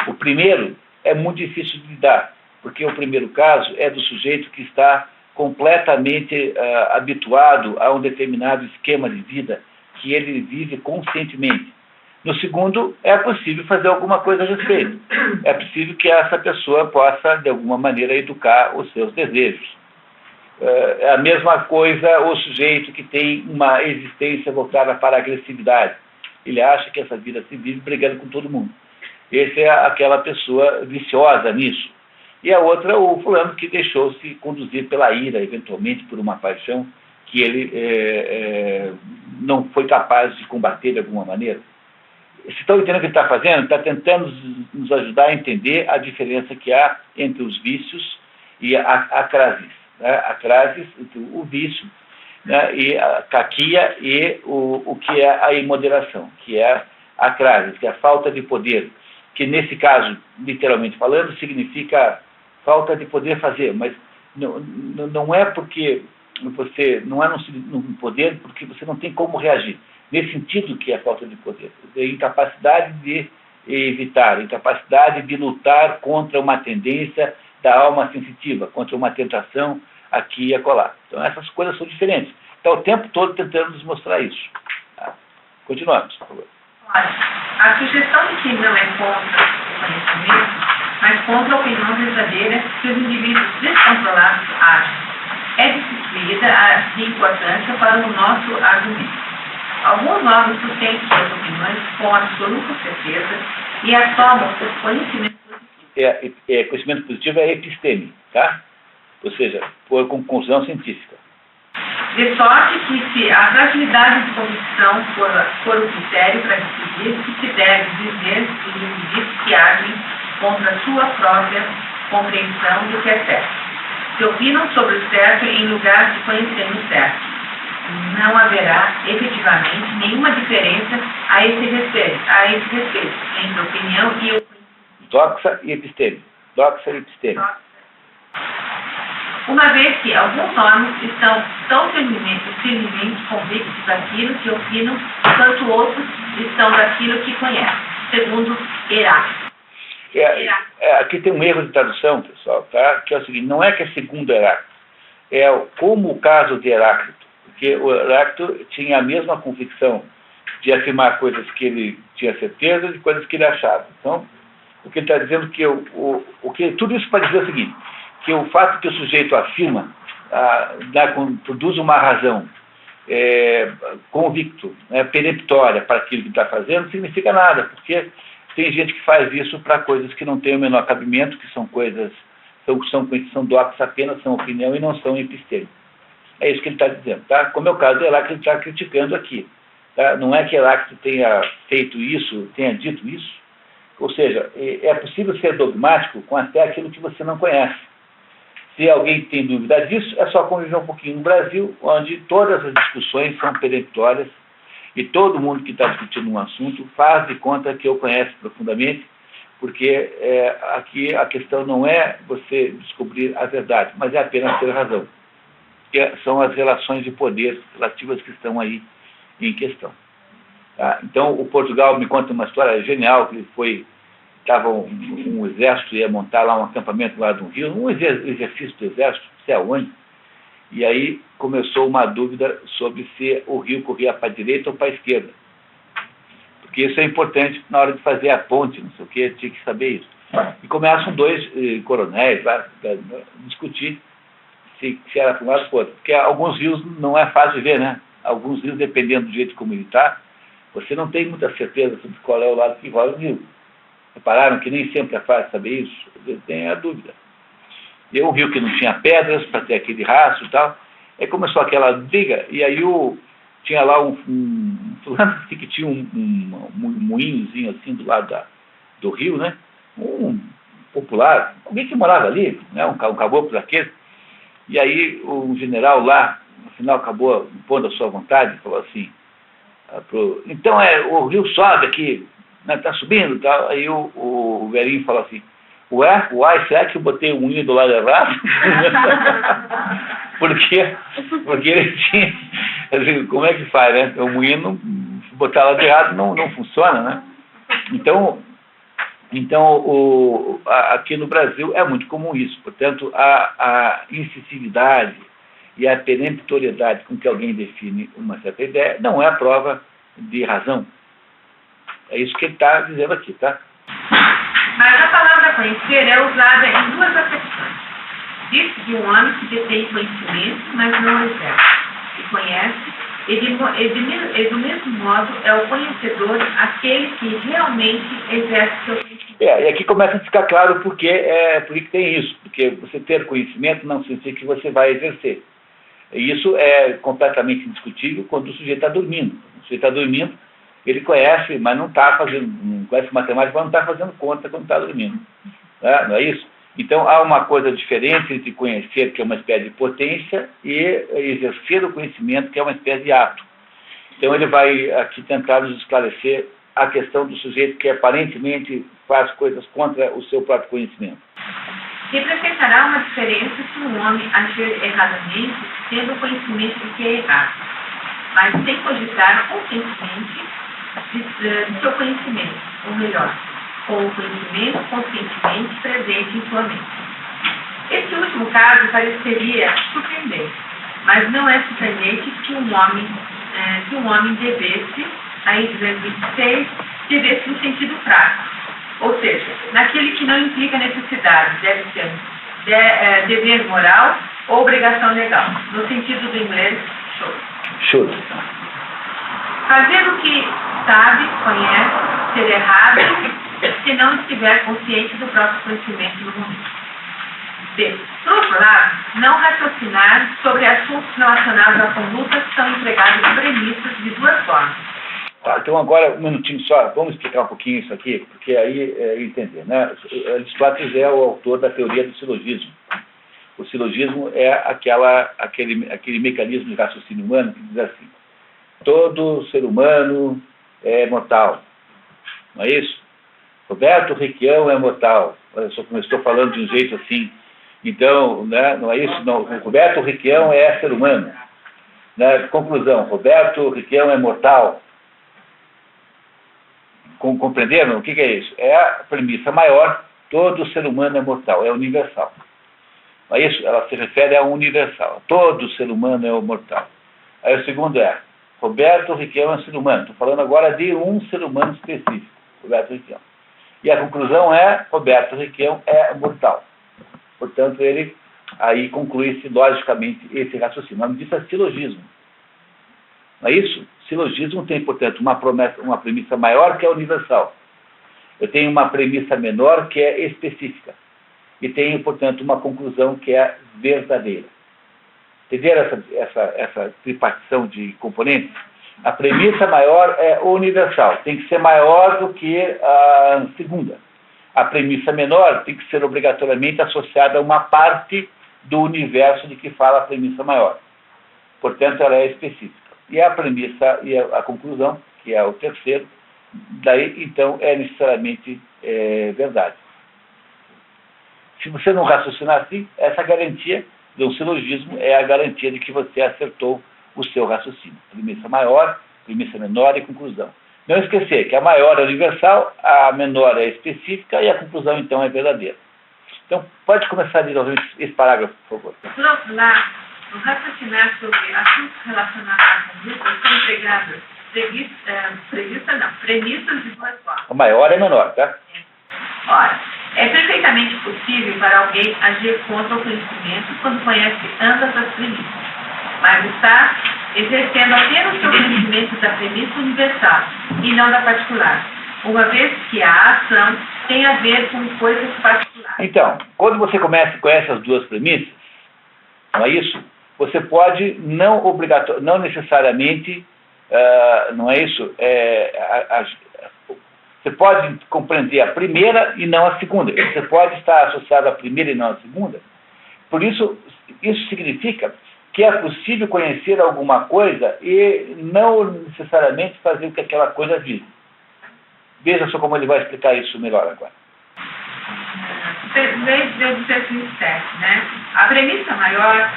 O primeiro é muito difícil de lidar, porque o primeiro caso é do sujeito que está completamente habituado a um determinado esquema de vida que ele vive conscientemente. No segundo, é possível fazer alguma coisa a respeito. É possível que essa pessoa possa, de alguma maneira, educar os seus desejos. É a mesma coisa o sujeito que tem uma existência voltada para a agressividade. Ele acha que essa vida se vive brigando com todo mundo. Essa é aquela pessoa viciosa nisso. E a outra, o fulano que deixou-se conduzir pela ira, eventualmente por uma paixão que ele não foi capaz de combater de alguma maneira. Vocês estão entendendo o que ele está fazendo? Está tentando nos ajudar a entender a diferença que há entre os vícios e a crasis. Né? A crasis, o vício, né? E a caquia e o que é a imoderação, que é a crasis, que é a falta de poder, que nesse caso, literalmente falando, significa falta de poder fazer, mas não é porque você não é no poder porque você não tem como reagir. Nesse sentido que é a falta de poder. É incapacidade de evitar, incapacidade de lutar contra uma tendência da alma sensitiva, contra uma tentação aqui e acolá. Então essas coisas são diferentes. Está o tempo todo tentando nos mostrar isso. Tá? Continuamos, por favor. Olha, a sugestão de que não é contra o conhecimento, mas contra a opinião verdadeira que os indivíduos descontrolados agem, é distribuída de importância para o nosso argumento. Alguns novos sustentam suas opiniões com absoluta certeza e assomam o conhecimento positivo. Conhecimento positivo é episteme, tá? Ou seja, por conclusão científica. De sorte que, se a fragilidade de convicção for o critério para decidir o que se deve dizer dos indivíduos que agem contra a sua própria compreensão do que é certo, se opinam sobre o certo em lugar de conhecerem o certo, não haverá efetivamente nenhuma diferença a esse respeito entre opinião e o doxa e episteme. Doxa e episteme. Uma vez que alguns homens estão tão firmemente convictos daquilo que opinam, quanto outros estão daquilo que conhecem, segundo Heráclito. Aqui tem um erro de tradução, pessoal, tá? Que é o seguinte, não é que é segundo Heráclito, é como o caso de Heráclito, porque o Heráclito tinha a mesma convicção de afirmar coisas que ele tinha certeza de coisas que ele achava. Então, o que ele está dizendo que tudo isso para dizer o seguinte, que o fato que o sujeito afirma produz uma razão convicto, peremptória para aquilo que está fazendo, não significa nada, porque tem gente que faz isso para coisas que não têm o menor cabimento, que são coisas, são doxa apenas, são opinião e não são episteme. É isso que ele está dizendo, tá? Como é o caso de Heráclito, ele está criticando aqui. Tá? Não é que Heráclito tenha feito isso, tenha dito isso. Ou seja, é possível ser dogmático com até aquilo que você não conhece. Se alguém tem dúvida disso, é só conviver um pouquinho no Brasil, onde todas as discussões são peremptórias e todo mundo que está discutindo um assunto faz de conta que eu conheço profundamente, porque aqui a questão não é você descobrir a verdade, mas é apenas ter razão. Que são as relações de poder relativas que estão aí em questão. Tá? Então, o Portugal me conta uma história genial, que estava um exército, ia montar lá um acampamento lá de um rio, um exercício do exército, não sei aonde, e aí começou uma dúvida sobre se o rio corria para a direita ou para a esquerda. Porque isso é importante na hora de fazer a ponte, não sei o que, tinha que saber isso. E começam dois coronéis lá a discutir se era para um lado ou para o outro. Porque alguns rios não é fácil de ver, né? Alguns rios, dependendo do jeito como ele está, você não tem muita certeza sobre qual é o lado que rola o rio. Repararam que nem sempre é fácil saber isso? Às vezes tem a dúvida. E um rio que não tinha pedras para ter aquele rastro e tal. Aí começou aquela briga, e aí o tinha lá fulano que tinha um moinhozinho assim do lado do rio, né? Um popular, alguém que morava ali, né? Um caboclo daquele. E aí o general lá, no final, acabou impondo a sua vontade, falou assim, então o rio sobe aqui, né? Tá subindo e tal. Aí o velhinho falou assim, uai, será que eu botei o moinho do lado errado? Porque ele tinha, assim, como é que faz, né? O moinho, se botar lá de errado, não funciona, né? Então aqui no Brasil é muito comum isso. Portanto, a incisividade e a peremptoriedade com que alguém define uma certa ideia não é a prova de razão. É isso que ele está dizendo aqui, tá? Mas a palavra conhecer é usada em duas acepções. Diz-se de um homem que detém conhecimento, mas não exerce. E conhece, e do mesmo modo é o conhecedor aquele que realmente exerce seu conhecimento. E aqui começa a ficar claro por que tem isso. Porque você ter conhecimento não significa que você vai exercer. E isso é completamente indiscutível quando o sujeito está dormindo. O sujeito está dormindo, ele conhece, mas não conhece matemática, mas não está fazendo conta quando está dormindo. Né? Não é isso? Então, há uma coisa diferente entre conhecer, que é uma espécie de potência, e exercer o conhecimento, que é uma espécie de ato. Então, ele vai aqui tentar nos esclarecer a questão do sujeito que aparentemente faz coisas contra o seu próprio conhecimento. Representará uma diferença se um homem agir erradamente, tendo o conhecimento de que é errado, mas sem cogitar conscientemente de seu conhecimento, ou melhor, com o conhecimento conscientemente presente em sua mente. Esse último caso pareceria surpreendente, mas não é surpreendente que um homem devesse, aí 226, devesse no sentido prático, ou seja, naquele que não implica necessidade, deve ser dever moral ou obrigação legal, no sentido do inglês should. Fazer o que sabe, conhece, ser errado, se não estiver consciente do próprio conhecimento no momento. B. Por outro lado, não raciocinar sobre assuntos relacionados à conduta que são empregados de premissas de duas formas. Tá, então agora, um minutinho só, vamos explicar um pouquinho isso aqui, porque aí entender, né? Aristóteles é o autor da teoria do silogismo. O silogismo é aquele mecanismo de raciocínio humano que diz assim, todo ser humano é mortal, não é isso? Roberto Requião é mortal. Olha só como eu estou falando de um jeito assim. Então, né, não é isso? Não. Roberto Requião é ser humano. Né? Conclusão, Roberto Requião é mortal. Compreenderam? O que é isso? É a premissa maior, todo ser humano é mortal, é universal. Não é isso? Ela se refere a um universal. Todo ser humano é mortal. Aí o segundo é, Roberto Requião é ser humano. Estou falando agora de um ser humano específico, Roberto Requião. E a conclusão é, Roberto Requião é mortal. Portanto, ele aí conclui-se logicamente esse raciocínio. O nome disso é silogismo. Não é isso? Silogismo tem, portanto, uma premissa maior que é universal. Eu tenho uma premissa menor que é específica. E tenho, portanto, uma conclusão que é verdadeira. Entenderam essa tripartição de componentes? A premissa maior é universal, tem que ser maior do que a segunda. A premissa menor tem que ser obrigatoriamente associada a uma parte do universo de que fala a premissa maior. Portanto, ela é específica. E a premissa e a conclusão, que é o terceiro, daí, então, é necessariamente verdade. Se você não raciocinar assim, essa garantia do silogismo é a garantia de que você acertou o seu raciocínio. Premissa maior, premissa menor e conclusão. Não esquecer que a maior é universal, a menor é específica e a conclusão, então, é verdadeira. Então, pode começar de novo esse parágrafo, por favor. Por outro lado, o raciocinar sobre assuntos relacionados à conduta são empregadas premissas de duas formas. A maior é menor, tá? Ora, é perfeitamente possível para alguém agir contra o conhecimento quando conhece ambas as premissas, mas está exercendo apenas o seu conhecimento da premissa universal e não da particular, uma vez que a ação tem a ver com coisas particulares. Então, quando você conhece as duas premissas, não é isso? você pode não necessariamente, não é isso, você pode compreender a primeira e não a segunda. Você pode estar associado à primeira e não à segunda. Por isso, isso significa que é possível conhecer alguma coisa e não necessariamente fazer o que aquela coisa diz. Veja só como ele vai explicar isso melhor agora. Desde o 17, né? A premissa maior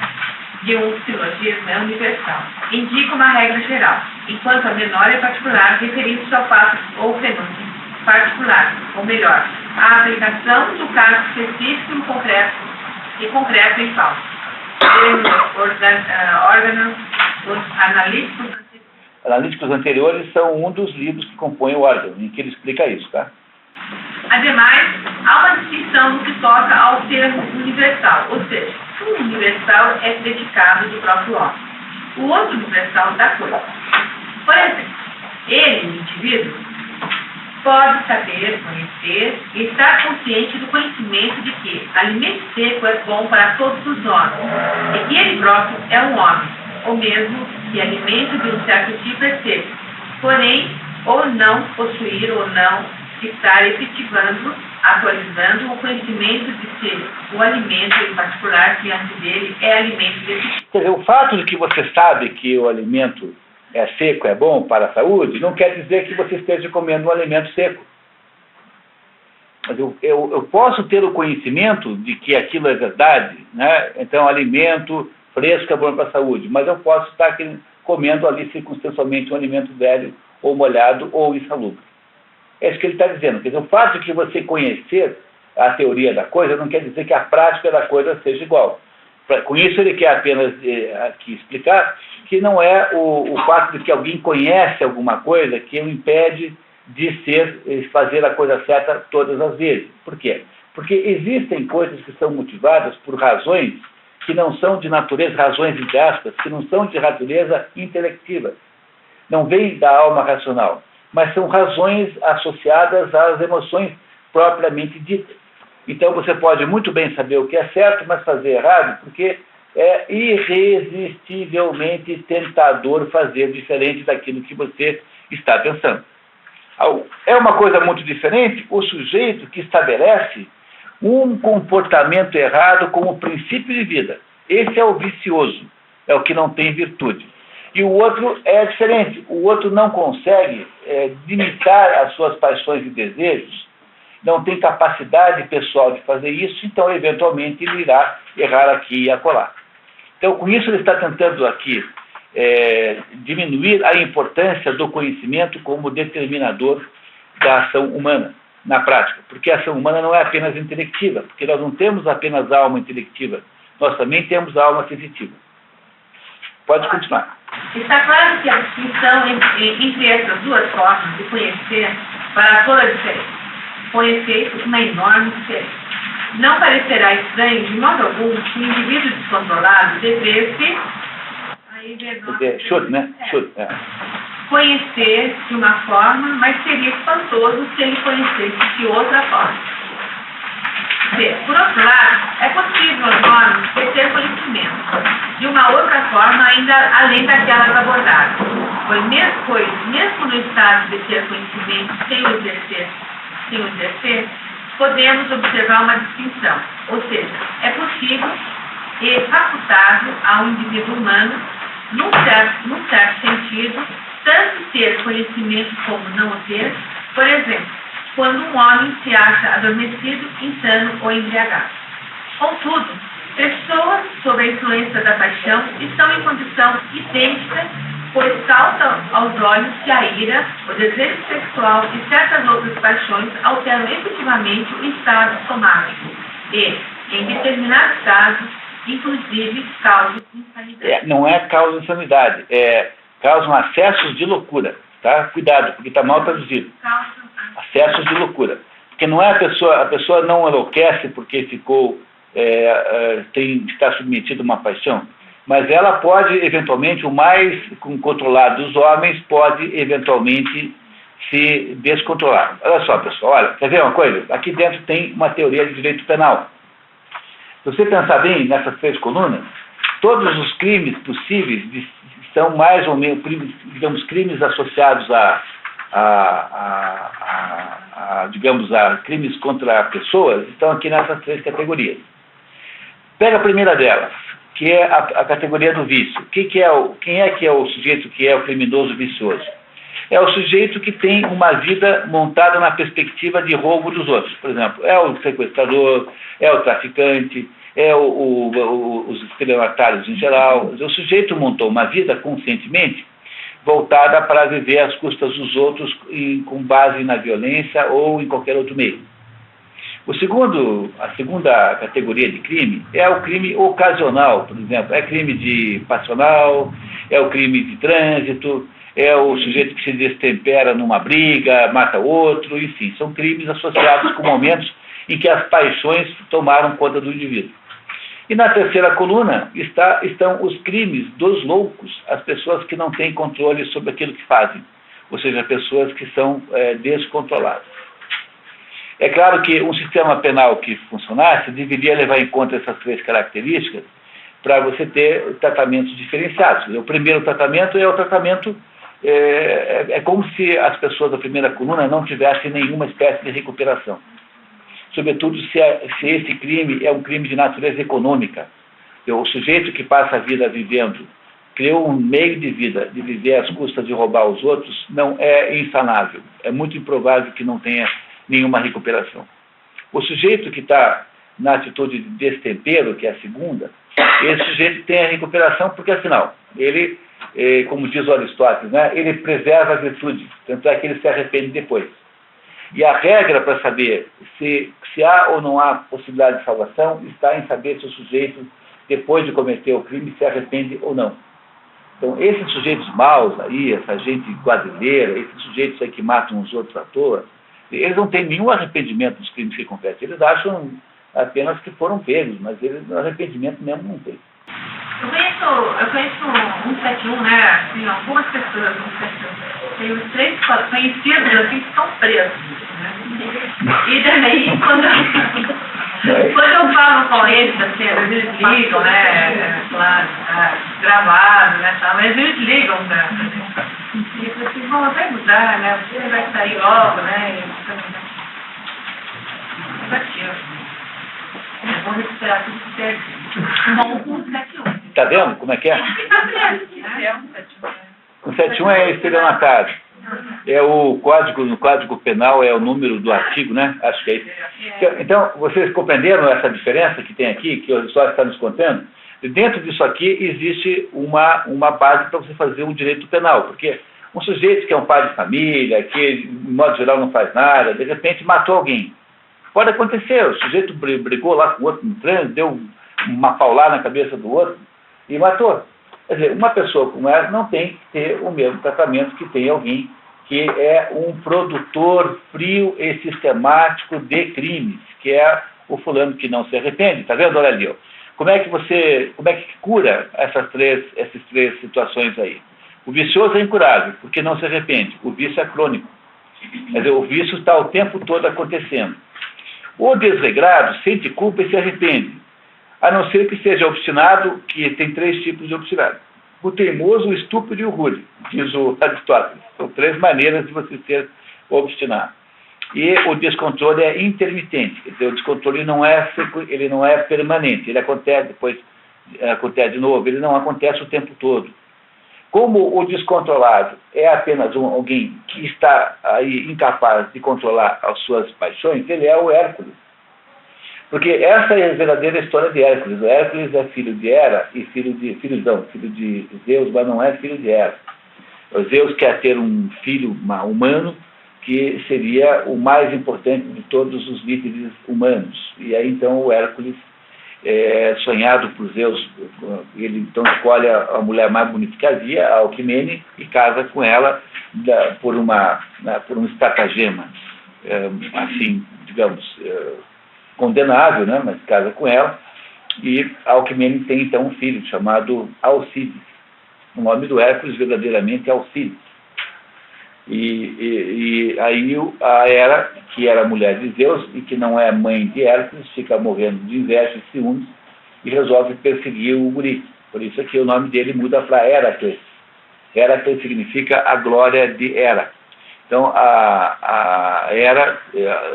de um silogismo é universal. Indica uma regra geral, enquanto a menor é particular, referindo-se ao fato ou fenômeno particular, ou melhor, a aplicação do caso específico e concreto em falso. Órgãos analíticos anteriores são um dos livros que compõem o órgão, em que ele explica isso, tá? Ademais, há uma distinção no que toca ao termo universal, ou seja, um universal é predicado do próprio homem, o outro universal da coisa. Por exemplo, ele, o indivíduo, pode saber, conhecer e estar consciente do conhecimento de que alimento seco é bom para todos os homens e que ele próprio é um homem, ou mesmo que alimento de um certo tipo é seco, porém, ou não possuir ou não estar efetivando, atualizando o conhecimento de que o alimento em particular diante dele é alimento desse tipo. Quer dizer, o fato de que você sabe que o alimento é seco, é bom para a saúde, não quer dizer que você esteja comendo um alimento seco. Mas eu posso ter o conhecimento de que aquilo é verdade, né? Então, alimento fresco é bom para a saúde, mas eu posso estar comendo ali circunstancialmente um alimento velho, ou molhado, ou insalubre. É isso que ele está dizendo. Quer dizer, o fato de que você conhecer a teoria da coisa não quer dizer que a prática da coisa seja igual. Com isso, ele quer apenas aqui explicar que não é o fato de que alguém conhece alguma coisa que o impede de fazer a coisa certa todas as vezes. Por quê? Porque existem coisas que são motivadas por razões que não são de natureza, razões entre aspas, que não são de natureza intelectiva. Não vêm da alma racional, mas são razões associadas às emoções propriamente ditas. Então você pode muito bem saber o que é certo, mas fazer errado, porque é irresistivelmente tentador fazer diferente daquilo que você está pensando. É uma coisa muito diferente o sujeito que estabelece um comportamento errado como princípio de vida. Esse é o vicioso, é o que não tem virtude. E o outro é diferente. O outro não consegue limitar as suas paixões e desejos, não tem capacidade pessoal de fazer isso, então, eventualmente, ele irá errar aqui e acolá. Então, com isso, ele está tentando aqui diminuir a importância do conhecimento como determinador da ação humana, na prática. Porque a ação humana não é apenas intelectiva, porque nós não temos apenas alma intelectiva, nós também temos alma sensitiva. Pode continuar. Está claro que a distinção entre essas duas formas de conhecer fará toda a diferença. Com efeito, uma enorme diferença. Não parecerá estranho, de modo algum, que o indivíduo descontrolado devesse conhecer de uma forma, mas seria espantoso se ele conhecesse de outra forma. Por outro lado, é possível aos homens ter conhecimento de uma outra forma ainda além daquelas abordadas, pois mesmo no estado de ter conhecimento sem o exercer, podemos observar uma distinção, ou seja, é possível e facultável ao indivíduo humano, num certo sentido, tanto ter conhecimento como não o ter, por exemplo, quando um homem se acha adormecido, insano ou embriagado. Contudo, pessoas sob a influência da paixão estão em condição idêntica, pois salta aos olhos que a ira, o desejo sexual e certas outras paixões alteram efetivamente o estado somático e, em determinados casos, inclusive, causam insanidade. Não é causa de insanidade, causam acessos de loucura. Tá? Cuidado, porque está mal traduzido. Acessos de loucura. Porque não é a pessoa não enlouquece porque está submetida a uma paixão, mas ela pode, eventualmente, o mais controlado dos homens pode, eventualmente, se descontrolar. Olha só, pessoal, olha, quer ver uma coisa? Aqui dentro tem uma teoria de direito penal. Se você pensar bem nessas 3 colunas, todos os crimes possíveis são mais ou menos, digamos, crimes associados digamos, a crimes contra pessoas, estão aqui nessas 3 categorias. Pega a primeira delas, que é a categoria do vício. Quem é que é o sujeito que é o criminoso vicioso? É o sujeito que tem uma vida montada na perspectiva de roubo dos outros. Por exemplo, é o sequestrador, é o traficante, é os estelionatários em geral. O sujeito montou uma vida conscientemente voltada para viver às custas dos outros com base na violência ou em qualquer outro meio. A segunda categoria de crime é o crime ocasional, por exemplo. É crime de passional, é o crime de trânsito, é o sujeito que se destempera numa briga, mata outro, enfim. São crimes associados com momentos em que as paixões tomaram conta do indivíduo. E na terceira coluna estão os crimes dos loucos, as pessoas que não têm controle sobre aquilo que fazem, ou seja, pessoas que são descontroladas. É claro que um sistema penal que funcionasse deveria levar em conta essas 3 características para você ter tratamentos diferenciados. O primeiro tratamento é o tratamento, é como se as pessoas da primeira coluna não tivessem nenhuma espécie de recuperação. Sobretudo se esse crime é um crime de natureza econômica. O sujeito que passa a vida vivendo, criou um meio de vida de viver às custas de roubar os outros, não é insanável. É muito improvável que não tenha nenhuma recuperação. O sujeito que está na atitude de destempero, que é a segunda, esse sujeito tem a recuperação porque, afinal, ele, como diz o Aristóteles, né, ele preserva a virtude, tanto é que ele se arrepende depois. E a regra para saber se há ou não há possibilidade de salvação está em saber se o sujeito, depois de cometer o crime, se arrepende ou não. Então, esses sujeitos maus aí, essa gente quadrilheira, esses sujeitos aí que matam os outros à toa, eles não têm nenhum arrependimento dos crimes que cometem. Eles acham apenas que foram pegos, mas eles arrependimento mesmo não têm. Eu conheço 171, né? Assim, algumas pessoas, 171. Tem os 3 conhecidos assim, que estão presos. Né? E daí, quando eu falo com eles, assim, eles ligam, né? Claro, gravado, né? Mas eles ligam pra mim. E eu falo assim, bom, vai mudar, né? Você vai sair logo, né? Eu vou recuperar tudo que der. Está vendo como é que é? O 71 é estelionatário. É o código, no Código Penal é o número do artigo, né? Acho que é isso. Então, vocês compreenderam essa diferença que tem aqui, que o Aristóteles está nos contando? Dentro disso aqui existe uma base para você fazer um direito penal, porque um sujeito que é um pai de família, que de modo geral não faz nada, de repente matou alguém. Pode acontecer, o sujeito brigou lá com o outro no trânsito, deu uma paulada na cabeça do outro e matou. Quer dizer, uma pessoa como essa não tem que ter o mesmo tratamento que tem alguém que é um produtor frio e sistemático de crimes, que é o fulano que não se arrepende. Está vendo? Olha ali, ó. Como é que cura essas três situações aí? O vicioso é incurável, porque não se arrepende. O vício é crônico. Quer dizer, o vício está o tempo todo acontecendo. O desregrado sente culpa e se arrepende, a não ser que seja obstinado, que tem 3 tipos de obstinado. O teimoso, o estúpido e o rude, diz o Aristóteles. São 3 maneiras de você ser obstinado. E o descontrole é intermitente, quer dizer, o descontrole ele não é permanente, ele acontece, depois acontece de novo, ele não acontece o tempo todo. Como o descontrolado é apenas alguém que está aí incapaz de controlar as suas paixões, ele é o Hércules. Porque essa é a verdadeira história de Hércules. O Hércules é filho de Hera e filho de Zeus, mas não é filho de Hera. O Zeus quer ter um filho humano que seria o mais importante de todos os líderes humanos. E aí então o Hércules, sonhado por Zeus, ele então escolhe a mulher mais bonita que havia, a Alquimene, e casa com ela por um estratagema, assim, digamos, condenável, né? Mas casa com ela, e a Alquimene tem então um filho chamado Alcides. O nome do Hércules verdadeiramente é Alcides. E aí a Hera, que era mulher de Zeus e que não é mãe de Hércules, fica morrendo de inveja e ciúmes e resolve perseguir o guri. Por isso que o nome dele muda para Heracles. Heracles significa a glória de Hera. Então, a Hera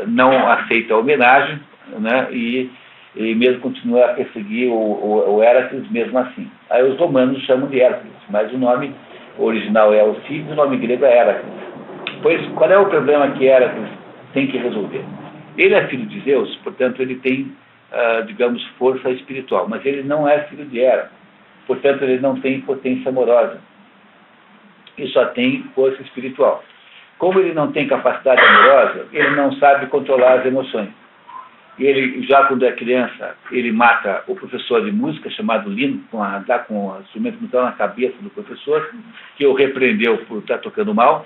não aceita a homenagem, né, e mesmo continua a perseguir o Heracles mesmo assim. Aí os romanos chamam de Hércules, mas o nome original é Alcides, o nome grego é Heracles. Pois, qual é o problema que Heracles tem que resolver? Ele é filho de Zeus, portanto, ele tem, digamos, força espiritual, mas ele não é filho de Hera, portanto, ele não tem potência amorosa, e só tem força espiritual. Como ele não tem capacidade amorosa, ele não sabe controlar as emoções. Ele, já quando é criança, ele mata o professor de música, chamado Lino, dá com o instrumento musical na cabeça do professor, que o repreendeu por estar tocando mal.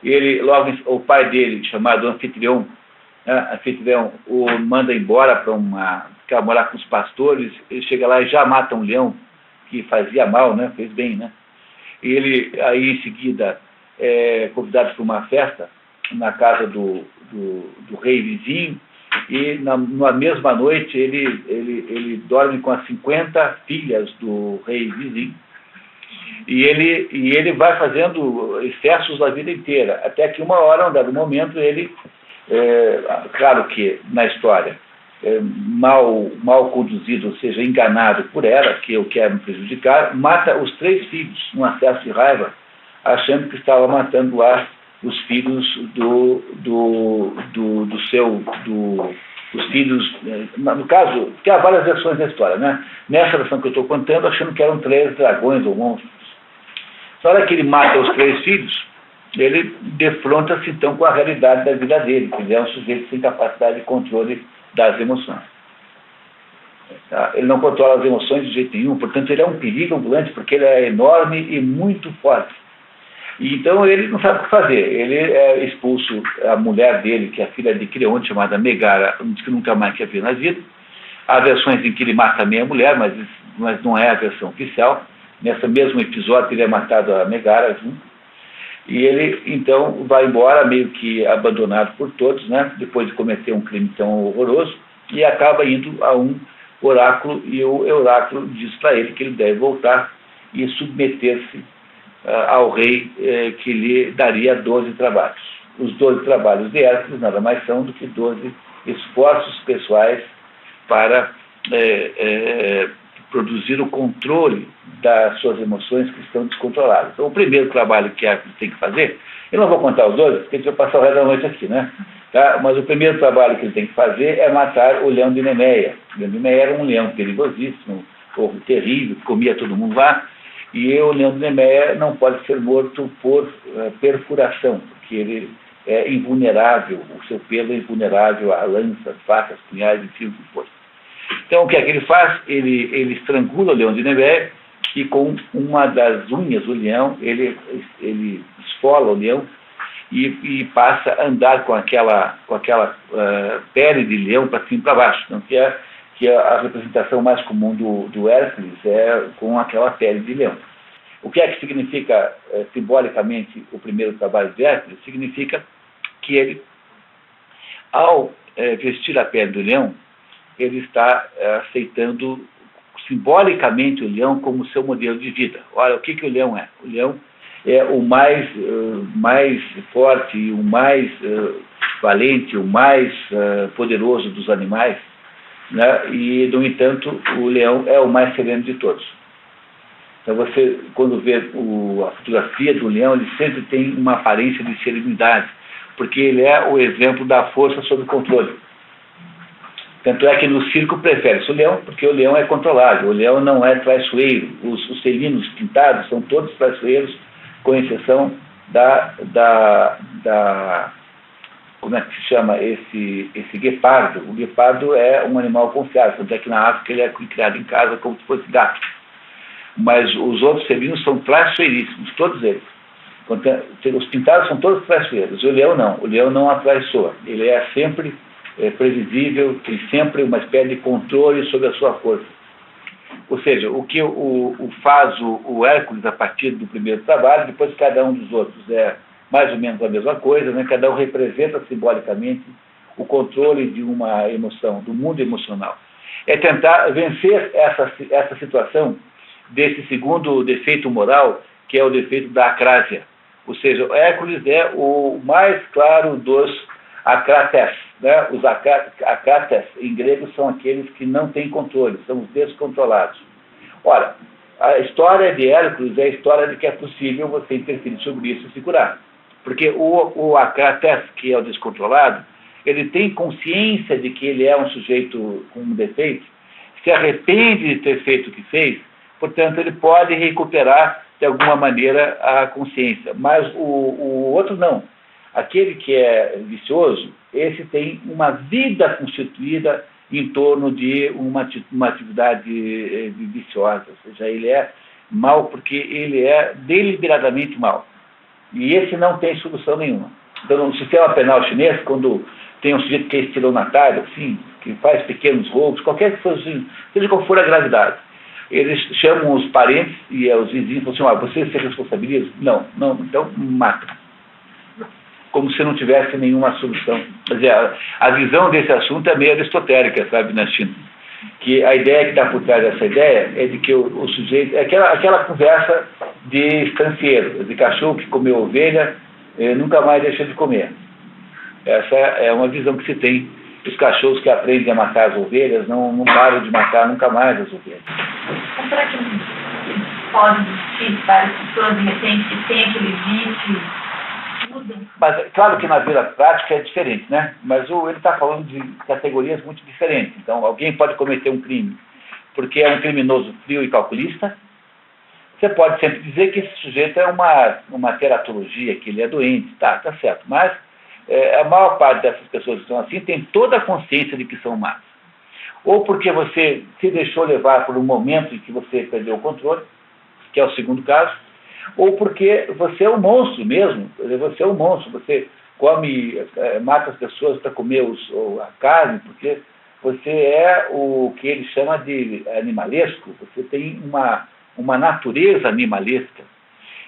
Ele, logo, o pai dele, chamado Anfitrião, o manda embora para morar com os pastores. Ele chega lá e já mata um leão que fazia mal, né? Fez bem, né? E ele, aí em seguida, é convidado para uma festa na casa do rei vizinho, e na mesma noite ele dorme com as 50 filhas do rei vizinho, e ele vai fazendo excessos a vida inteira, até que uma hora, um dado momento, ele, claro que na história, mal conduzido, ou seja, enganado por ela, que eu quero me prejudicar, mata os 3 filhos, num acesso de raiva, achando que estava matando lá os filhos os filhos, no caso, que há várias versões da história, né? Nessa versão que eu estou contando, achando que eram 3 dragões ou monstros. Na hora que ele mata os 3 filhos, ele defronta-se então com a realidade da vida dele, que ele é um sujeito sem capacidade de controle das emoções. Ele não controla as emoções de jeito nenhum, portanto ele é um perigo ambulante, porque ele é enorme e muito forte. E então ele não sabe o que fazer. Ele é expulso, a mulher dele, que é a filha de Creonte, chamada Megara, diz que nunca mais quer ver na vida. Há versões em que ele mata também a mulher, mas não é a versão oficial. Nesse mesmo episódio ele é matado a Megara junto. E ele então vai embora, meio que abandonado por todos, né, depois de cometer um crime tão horroroso, e acaba indo a um oráculo, e o oráculo diz para ele que ele deve voltar e submeter-se ao rei, que lhe daria 12 trabalhos. Os 12 trabalhos de Hércules nada mais são do que 12 esforços pessoais para produzir o controle das suas emoções que estão descontroladas. Então, o primeiro trabalho que Hércules tem que fazer, eu não vou contar os 12, porque a gente vai passar o resto da noite aqui, né? Tá? Mas o primeiro trabalho que ele tem que fazer é matar o leão de Nemeia. O leão de Nemeia era um leão perigosíssimo, terrível, que comia todo mundo lá. E o leão de Nemeia não pode ser morto por perfuração, porque ele é invulnerável, o seu pelo é invulnerável a lanças, facas, punhais e fios de força. Então, o que é que ele faz? Ele estrangula o leão de Nemeia e com uma das unhas do leão, ele esfola o leão e passa a andar com aquela pele de leão para cima e para baixo. Então, que a representação mais comum do Hércules é com aquela pele de leão. O que é que significa, simbolicamente, o primeiro trabalho de Hércules? Significa que ele, ao vestir a pele do leão, ele está aceitando simbolicamente o leão como seu modelo de vida. Olha, o que o leão é? O leão é o mais forte, o mais valente, o mais poderoso dos animais, né? E, no entanto, o leão é o mais sereno de todos. Então, você, quando vê a fotografia do leão, ele sempre tem uma aparência de serenidade, porque ele é o exemplo da força sob controle. Tanto é que no circo prefere-se o leão, porque o leão é controlável, o leão não é traiçoeiro. Os felinos pintados são todos traiçoeiros, com exceção como é que se chama esse guepardo? O guepardo é um animal confiável, tanto é que na África ele é criado em casa como se fosse gato. Mas os outros felinos são traiçoeiríssimos, todos eles. Os pintados são todos traiçoeiros, o leão não. O leão não atraiçoa, ele é sempre previsível, tem sempre uma espécie de controle sobre a sua força. Ou seja, o que faz o Hércules a partir do primeiro trabalho, depois cada um dos outros é mais ou menos a mesma coisa, né? Cada um representa simbolicamente o controle de uma emoção, do mundo emocional. É tentar vencer essa situação desse segundo defeito moral, que é o defeito da acrásia. Ou seja, Hércules é o mais claro dos acrates. Né? Os acrates, em grego, são aqueles que não têm controle, são os descontrolados. Ora, a história de Hércules é a história de que é possível você interferir sobre isso e se curar. Porque o acrates, que é o descontrolado, ele tem consciência de que ele é um sujeito com um defeito, se arrepende de ter feito o que fez, portanto, ele pode recuperar, de alguma maneira, a consciência. Mas o outro não. Aquele que é vicioso, esse tem uma vida constituída em torno de uma atividade viciosa. Ou seja, ele é mau porque ele é deliberadamente mau. E esse não tem solução nenhuma. Então, no sistema penal chinês, quando tem um sujeito que é estelionatário, assim, que faz pequenos roubos, qualquer que seja qual for a gravidade, eles chamam os parentes e os vizinhos e falam assim, você se responsabiliza? Não, então mata. Como se não tivesse nenhuma solução. Quer dizer, a visão desse assunto é meio aristotélica, sabe, na China. Que a ideia que está por trás dessa ideia é de que o sujeito... É aquela conversa de estancieiro, de cachorro que comeu ovelha, nunca mais deixa de comer. Essa é uma visão que se tem. Os cachorros que aprendem a matar as ovelhas não param de matar nunca mais as ovelhas. Então, será que podem existir várias pessoas, de repente, que têm aquele vício? Mas, claro que na vida prática é diferente, né? Mas ele está falando de categorias muito diferentes. Então, alguém pode cometer um crime porque é um criminoso frio e calculista. Você pode sempre dizer que esse sujeito é uma teratologia, que ele é doente, tá certo. Mas a maior parte dessas pessoas que estão assim tem toda a consciência de que são más. Ou porque você se deixou levar por um momento em que você perdeu o controle, que é o segundo caso, ou porque você é um monstro mesmo, você é um monstro, você mata as pessoas para comer a carne, porque você é o que ele chama de animalesco, você tem uma natureza animalesca.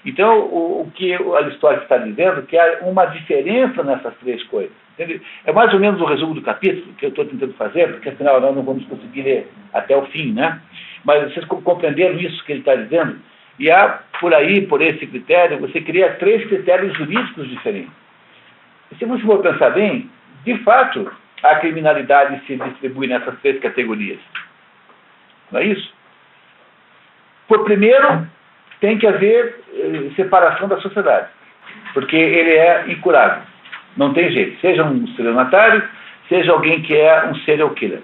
Então, o que Aristóteles está dizendo é que há uma diferença nessas três coisas. Entende? É mais ou menos o resumo do capítulo que eu estou tentando fazer, porque afinal nós não vamos conseguir ler até o fim, né? Mas vocês compreenderam isso que ele está dizendo? E há, por esse critério, você cria três critérios jurídicos diferentes. E se você for pensar bem, de fato, a criminalidade se distribui nessas três categorias. Não é isso? Por primeiro, tem que haver separação da sociedade, porque ele é incurável. Não tem jeito. Seja um estelionatário, seja alguém que é um serial killer.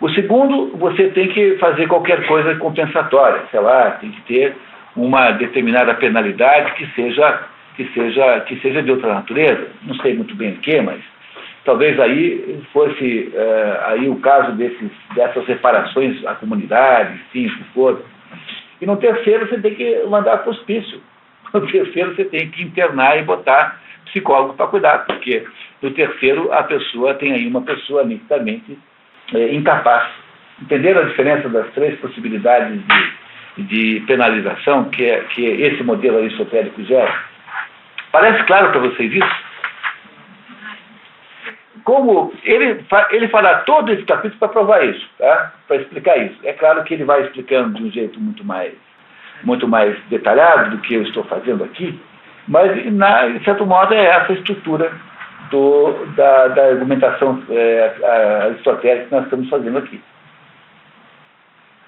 O segundo, você tem que fazer qualquer coisa compensatória, sei lá, tem que ter uma determinada penalidade que seja de outra natureza. Não sei muito bem o que, mas talvez aí fosse aí o caso dessas reparações à comunidade, sim, se for. E no terceiro você tem que mandar para o hospício. No terceiro você tem que internar e botar psicólogo para cuidar, porque no terceiro a pessoa tem aí uma pessoa nitidamente incapaz. Entenderam a diferença das três possibilidades de penalização que esse modelo aristotélico gera? Parece claro para vocês isso? Como ele fará todo esse capítulo para provar isso, tá? Para explicar isso. É claro que ele vai explicando de um jeito muito mais detalhado do que eu estou fazendo aqui, mas, de certo modo, é essa a estrutura da argumentação aristotélica que nós estamos fazendo aqui.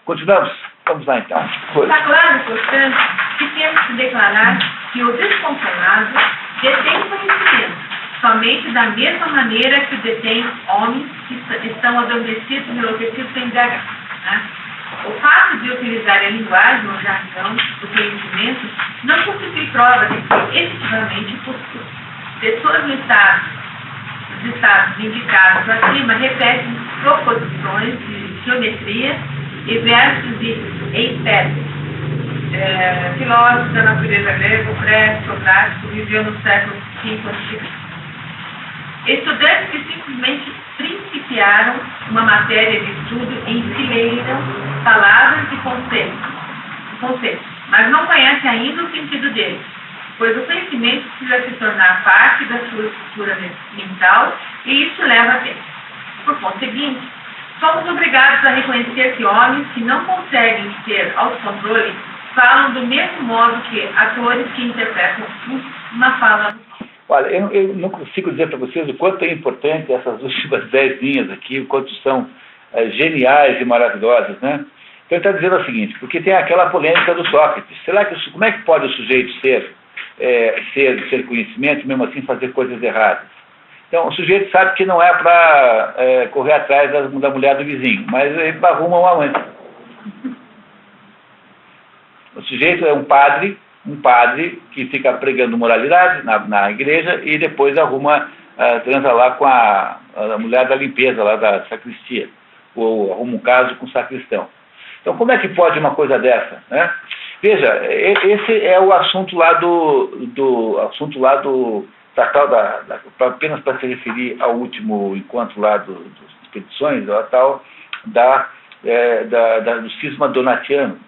Continuamos? Vamos lá, então. Está claro, portanto, que temos que declarar que o descontrolado detém conhecimento, somente da mesma maneira que o detém homens que estão adormecidos, enlouquecidos sem embriagar. Né? O fato de utilizar a linguagem ou jargão do conhecimento não constitui prova de que, efetivamente, pessoas nos estados indicados acima repetem proposições de geometria e versos em espécie. Filósofo da natureza grego, pré-socrático, viveu no século V a.C. Estudantes que simplesmente principiaram uma matéria de estudo e ensineiram palavras e conceitos, mas não conhecem ainda o sentido deles, pois o conhecimento precisa se tornar parte da sua estrutura mental e isso leva tempo. Por conseguinte, Somos obrigados a reconhecer que homens que não conseguem ter autocontrole falam do mesmo modo que atores que interpretam uma fala. Olha, eu não consigo dizer para vocês o quanto é importante essas últimas 10 linhas aqui, o quanto são geniais e maravilhosas, né? Então ele está dizendo o seguinte, porque tem aquela polêmica do Sócrates. Como é que pode o sujeito ser conhecimento e mesmo assim fazer coisas erradas? Então o sujeito sabe que não é para correr atrás da mulher do vizinho, mas ele arruma um amante. O sujeito é um padre que fica pregando moralidade na igreja e depois transa lá com a mulher da limpeza, lá da sacristia, ou arruma um caso com o sacristão. Então, como é que pode uma coisa dessa, né? Veja, esse é o assunto lá apenas para se referir ao último encontro lá das expedições, a tal do cisma donatiano,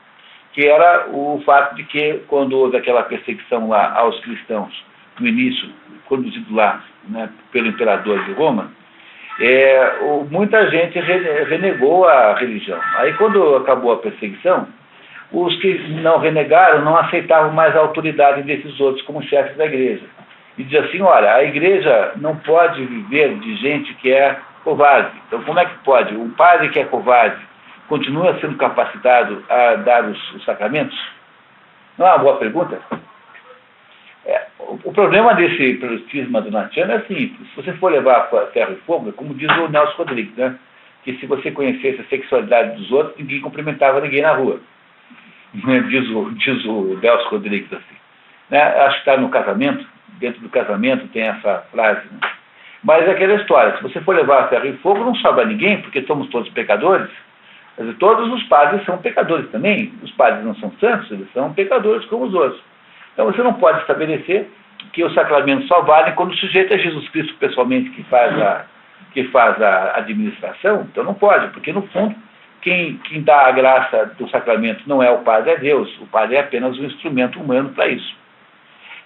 que era o fato de que, quando houve aquela perseguição lá aos cristãos, no início, conduzido lá, né, pelo imperador de Roma, muita gente renegou a religião. Aí, quando acabou a perseguição, os que não renegaram não aceitavam mais a autoridade desses outros como chefes da igreja. E diz assim, olha, a igreja não pode viver de gente que é covarde. Então, como é que pode? Um padre que é covarde continua sendo capacitado a dar os sacramentos? Não é uma boa pergunta? O problema desse cisma donatiano é simples. Se você for levar a ferro e fogo, como diz o Nelson Rodrigues, né? Que se você conhecesse a sexualidade dos outros, ninguém cumprimentava ninguém na rua. Diz o Nelson Rodrigues assim. Né? Acho que está no casamento, dentro do casamento tem essa frase. Né? Mas é aquela história, se você for levar a ferro e fogo, não sobra ninguém, porque somos todos pecadores. Quer dizer, todos os padres são pecadores também. Os padres não são santos, eles são pecadores como os outros. Então você não pode estabelecer que os sacramentos só valem quando o sujeito é Jesus Cristo pessoalmente que faz a administração. Então não pode, porque no fundo quem dá a graça do sacramento não é o padre, é Deus. O padre é apenas um instrumento humano para isso.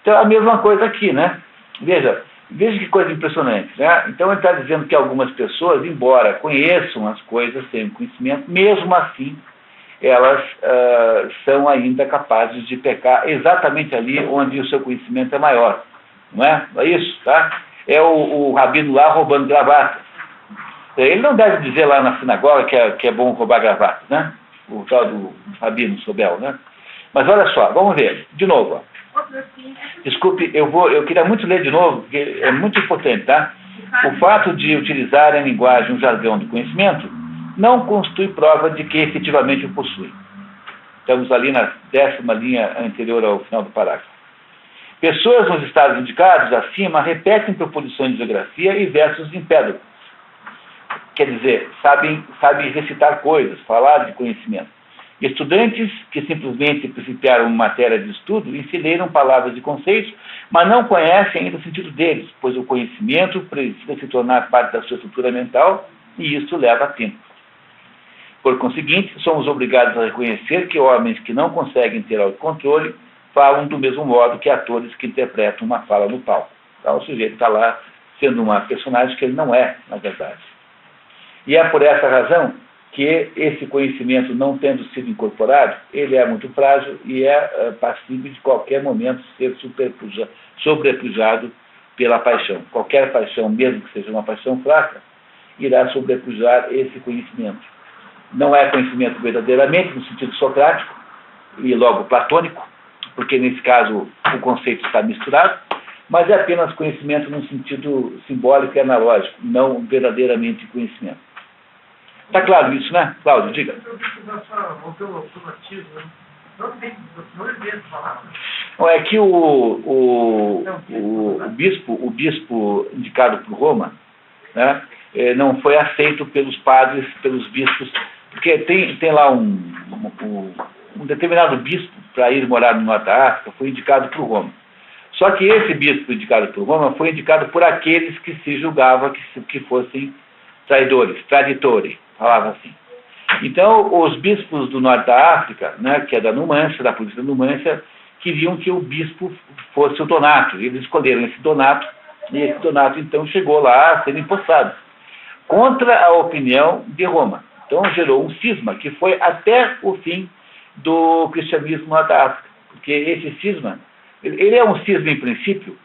Então é a mesma coisa aqui, né? Veja que coisa impressionante, né? Então ele está dizendo que algumas pessoas, embora conheçam as coisas, tenham conhecimento, mesmo assim elas são ainda capazes de pecar exatamente ali onde o seu conhecimento é maior. Não é? É isso, tá? É o rabino lá roubando gravata. Ele não deve dizer lá na sinagoga que é bom roubar gravata, né? O tal do rabino Sobel, né? Mas olha só, vamos ver, de novo. Ó. Desculpe, eu queria muito ler de novo, porque é muito importante, tá? O fato de utilizar a linguagem, um jargão do conhecimento, não constitui prova de que efetivamente o possui. Estamos ali na 10ª linha anterior ao final do parágrafo. Pessoas nos estados indicados acima repetem proposições de geografia e versos empédocos. Quer dizer, sabem recitar coisas, falar de conhecimento. Estudantes que simplesmente principiaram uma matéria de estudo ensineiram palavras e conceitos, mas não conhecem ainda o sentido deles, pois o conhecimento precisa se tornar parte da sua estrutura mental e isso leva tempo. Por conseguinte, somos obrigados a reconhecer que homens que não conseguem ter autocontrole falam do mesmo modo que atores que interpretam uma fala no palco. Então, o sujeito está lá sendo uma personagem que ele não é, na verdade. E é por essa razão que esse conhecimento, não tendo sido incorporado, ele é muito frágil e é passível de qualquer momento ser sobrepujado pela paixão. Qualquer paixão, mesmo que seja uma paixão fraca, irá sobrepujar esse conhecimento. Não é conhecimento verdadeiramente, no sentido socrático e logo platônico, porque nesse caso o conceito está misturado, mas é apenas conhecimento no sentido simbólico e analógico, não verdadeiramente conhecimento. Está claro isso, né? Cláudio, diga. Não, é que o bispo indicado por Roma, né, não foi aceito pelos padres, pelos bispos, porque tem lá um determinado bispo para ir morar no Norte da África, foi indicado por Roma. Só que esse bispo indicado por Roma foi indicado por aqueles que se julgava que fossem traidores, traditores, falava assim. Então, os bispos do Norte da África, né, que é da Numância, da província da Numância, queriam que o bispo fosse o Donato. Eles escolheram esse Donato, e esse Donato, então, chegou lá a ser empossado. contra a opinião de Roma. Então gerou um cisma que foi até o fim do cristianismo da África. Porque esse cisma, ele é um cisma em princípio,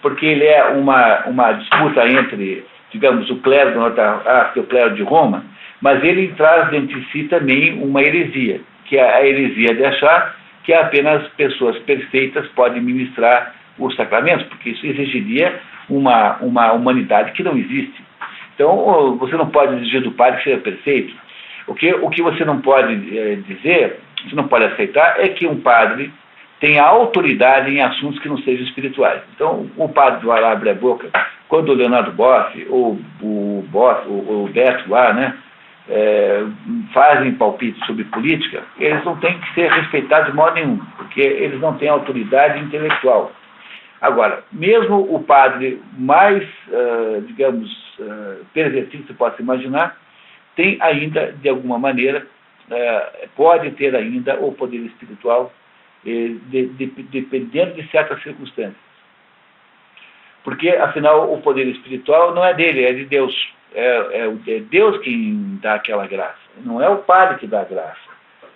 porque ele é uma disputa entre, digamos, o clero do norte da África e o clero de Roma, mas ele traz dentro de si também uma heresia, que é a heresia de achar que apenas pessoas perfeitas podem ministrar os sacramentos, porque isso exigiria uma humanidade que não existe. Então, você não pode exigir do padre que seja perfeito. O que você não pode dizer, você não pode aceitar, é que um padre tenha autoridade em assuntos que não sejam espirituais. Então, o padre vai lá abrir a boca, quando o Leonardo Boff, ou o Beto lá, né, fazem palpites sobre política, eles não têm que ser respeitados de modo nenhum, porque eles não têm autoridade intelectual. Agora, mesmo o padre mais, digamos, pervertido que você possa imaginar, tem ainda, de alguma maneira, pode ter ainda o poder espiritual, dependendo de certas circunstâncias. Porque, afinal, o poder espiritual não é dele, é de Deus. É Deus quem dá aquela graça, não é o padre que dá a graça.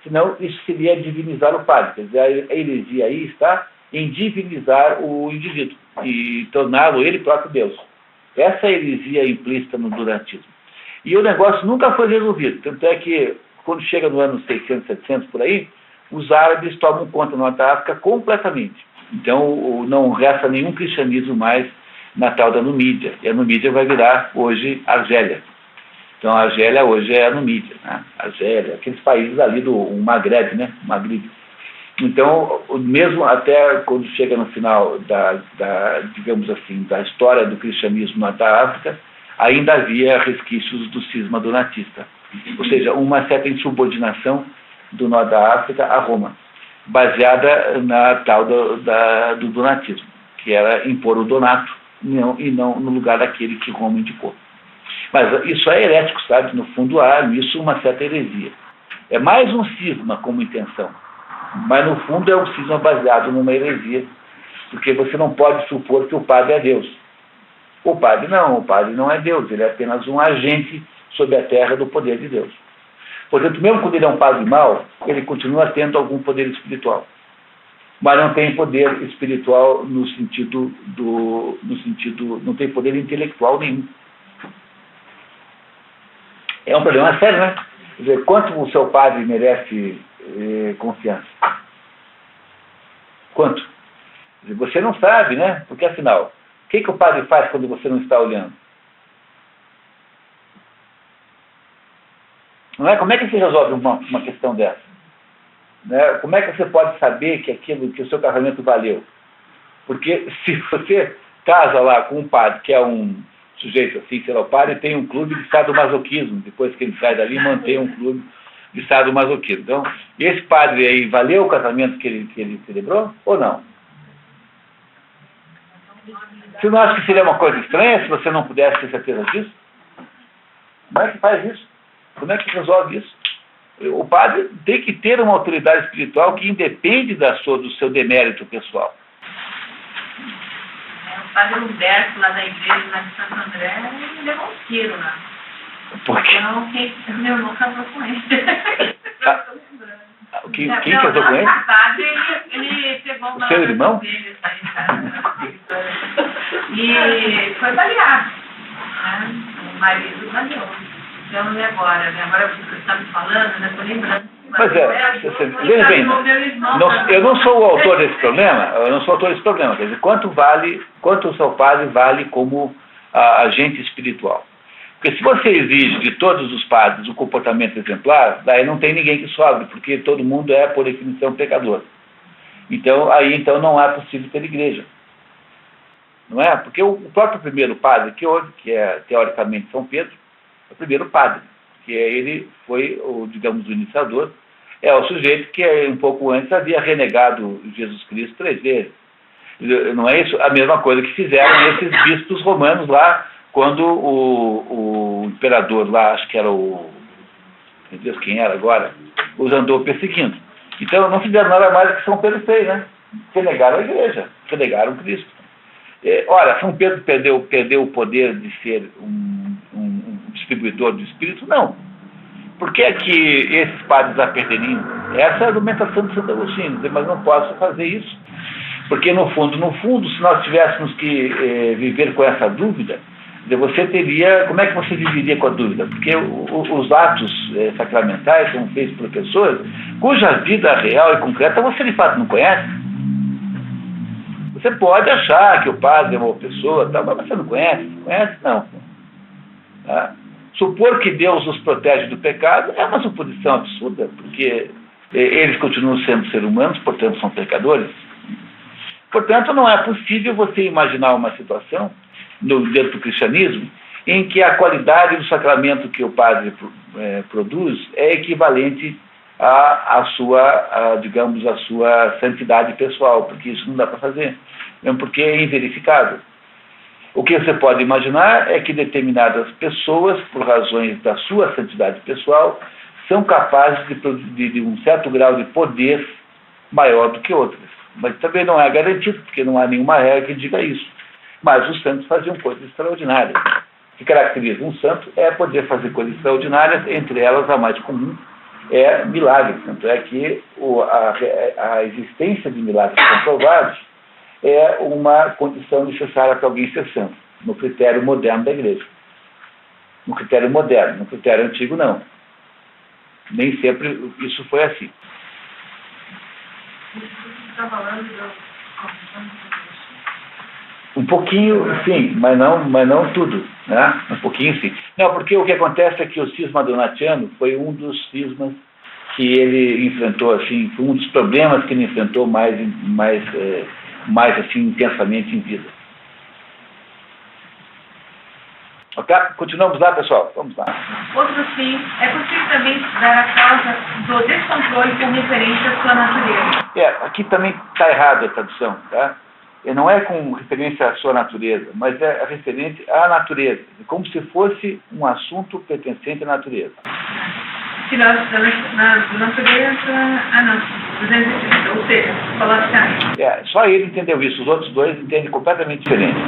Senão, isso seria divinizar o padre. Quer dizer, a heresia aí está em divinizar o indivíduo e torná-lo ele próprio Deus. Essa é a heresia implícita no durantismo. E o negócio nunca foi resolvido. Tanto é que, quando chega no ano 600, 700, por aí, os árabes tomam conta do norte da África completamente. Então, não resta nenhum cristianismo mais na tal da Numídia. E a Numídia vai virar, hoje, Argélia. Então, a Argélia hoje é a Numídia, né? Argélia, aqueles países ali do Maghreb, né? Maghreb. Então, mesmo até quando chega no final digamos assim, da história do cristianismo na África, ainda havia resquícios do cisma donatista. Ou seja, uma certa insubordinação do norte da África a Roma, baseada na tal do donatismo, que era impor o donato e não no lugar daquele que Roma indicou. Mas isso é herético, sabe? No fundo há nisso uma certa heresia. É mais um cisma como intenção, mas no fundo é um cisma baseado numa heresia, porque você não pode supor que o padre é Deus. O padre não é Deus, ele é apenas um agente sob a terra do poder de Deus. Portanto, mesmo quando ele é um padre mau, ele continua tendo algum poder espiritual. Mas não tem poder espiritual no sentido, não tem poder intelectual nenhum. É um problema sério, né? Quer dizer, quanto o seu padre merece confiança? Quanto? Quer dizer, você não sabe, né? Porque afinal, o que o padre faz quando você não está olhando? Não é? Como é que se resolve uma questão dessa? Né? Como é que você pode saber que o seu casamento valeu? Porque se você casa lá com um padre que é um sujeito assim, sei lá, o padre tem um clube de sadomasoquismo, depois que ele sai dali, mantém um clube de sadomasoquismo. Então, esse padre aí, valeu o casamento que ele celebrou ou não? Você não acha que seria uma coisa estranha se você não pudesse ter certeza disso? Como é que faz isso? Como é que resolve isso? O padre tem que ter uma autoridade espiritual que independe do seu demérito pessoal. O padre Humberto, lá da igreja, lá de Santo André, ele levou um tiro lá. Por quê? Então, meu irmão casou com ele. Quem casou com ele? O padre, ele pegou uma... O seu irmão? Dele, e foi baleado. Né? O marido baleou. Eu não lembro agora, né? Agora você está me falando, né? Estou lembrando. Pois veja bem, eu não sou o autor desse problema, quer dizer, quanto o seu padre vale como agente espiritual? Porque se você exige de todos os padres o comportamento exemplar, daí não tem ninguém que sobre, porque todo mundo é, por definição, pecador. Então, não é possível ter igreja. Não é? Porque o próprio primeiro padre, que é teoricamente São Pedro, é o primeiro padre, que ele foi, digamos, o iniciador, é o sujeito que um pouco antes havia renegado Jesus Cristo 3 vezes. Não é isso a mesma coisa que fizeram esses bispos romanos lá, quando o imperador lá, acho que era meu Deus, quem era agora, os andou perseguindo. Então não fizeram nada mais do que São Pedro fez, né? Renegaram a igreja, renegaram Cristo. Ora, São Pedro perdeu o poder de ser distribuidor do espírito? Não. Por que é que esses padres aperderiam? Essa é a argumentação de Santo Agostinho, mas não posso fazer isso. Porque, no fundo, se nós tivéssemos que viver com essa dúvida, você teria... Como é que você viveria com a dúvida? Porque os atos sacramentais são feitos por pessoas cuja vida real e concreta você, de fato, não conhece. Você pode achar que o padre é uma pessoa, tal, mas você não conhece. Conhece? Não. Tá? Supor que Deus os protege do pecado é uma suposição absurda, porque eles continuam sendo seres humanos, portanto são pecadores. Portanto, não é possível você imaginar uma situação, dentro do cristianismo, em que a qualidade do sacramento que o padre produz é equivalente à sua, digamos, à sua santidade pessoal, porque isso não dá para fazer, mesmo porque é inverificável. O que você pode imaginar é que determinadas pessoas, por razões da sua santidade pessoal, são capazes de um certo grau de poder maior do que outras. Mas também não é garantido, porque não há nenhuma regra que diga isso. Mas os santos faziam coisas extraordinárias. O que caracteriza um santo é poder fazer coisas extraordinárias, entre elas a mais comum é milagres. Tanto é que a existência de milagres comprovados é uma condição necessária para alguém ser santo, no critério moderno da igreja. No critério moderno, no critério antigo não. Nem sempre isso foi assim. Você está falando da confissão? Um pouquinho, sim, mas não tudo, né? Um pouquinho, sim. Não, porque o que acontece é que o cisma donatiano foi um dos cismas que ele enfrentou, assim, foi um dos problemas que ele enfrentou mais assim, intensamente em vida. Ok? Continuamos lá, pessoal? Vamos lá. Outro sim, é possível também estudar a causa do descontrole com referência à sua natureza. Aqui também está errada a tradução, tá? Não é com referência à sua natureza, mas é referente à natureza, como se fosse um assunto pertencente à natureza. Se nós estamos na natureza, não, 230, ou seja, coloca só ele entendeu isso, os outros dois entendem completamente diferente.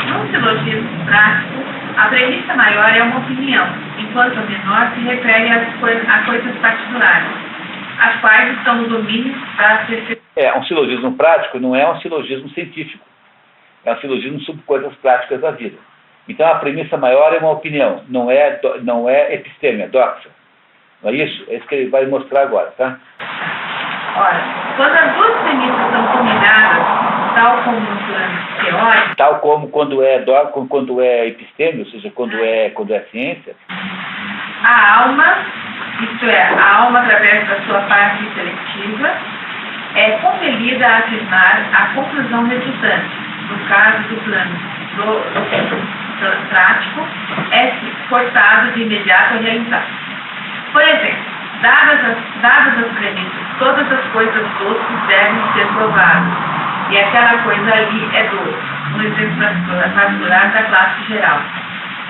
Num silogismo prático, a premissa maior é uma opinião, enquanto a menor se refere a coisas particulares, as quais estão no domínio da percepção. Um silogismo prático não é um silogismo científico, é um silogismo sobre coisas práticas da vida. Então a premissa maior é uma opinião, não é episteme, é doxa. Não é isso? É isso que ele vai mostrar agora, tá? Ora, quando as duas premissas são combinadas, tal como no plano teórico, tal como quando é episteme, ou seja, quando é ciência, a alma, isto é, a alma através da sua parte seletiva, é compelida a afirmar a conclusão resultante. No caso do plano prático, é forçado de imediato a realizar. Por exemplo, dadas as premissas, todas as coisas doces devem ser provadas, e aquela coisa ali é doce. Um exemplo particular da classe geral.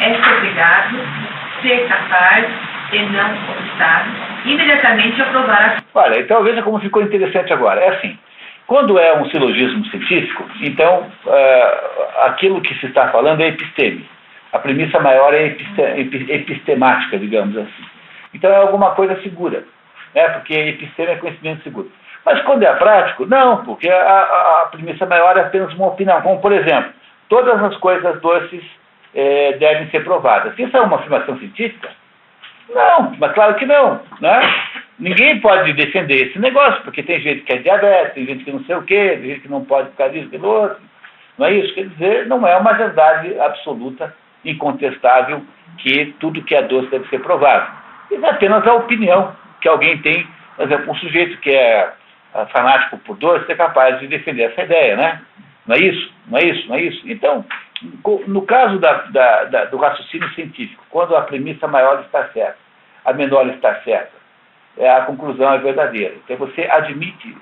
É ser obrigado, ser capaz e não obstado, imediatamente aprovar a... Olha, então veja como ficou interessante agora. É assim, quando é um silogismo científico, então aquilo que se está falando é episteme. A premissa maior é epistemática, digamos assim. Então é alguma coisa segura, né? Porque episteme é conhecimento seguro. Mas quando é prático, não, porque a premissa maior é apenas uma opinião. Como, por exemplo, todas as coisas doces devem ser provadas. Isso é uma afirmação científica? Não, mas claro que não, né? Ninguém pode defender esse negócio, porque tem gente que é diabetes, tem gente que não sei o quê, tem gente que não pode ficar disso, pelo outro. Não é isso? Quer dizer, não é uma verdade absoluta, incontestável, que tudo que é doce deve ser provado. Isso é apenas a opinião que alguém tem. Por exemplo, um sujeito que é fanático por doce é capaz de defender essa ideia, né? Não é isso? Não é isso? Não é isso? Então, no caso do raciocínio científico, quando a premissa maior está certa, a menor está certa, a conclusão é verdadeira. Então você admite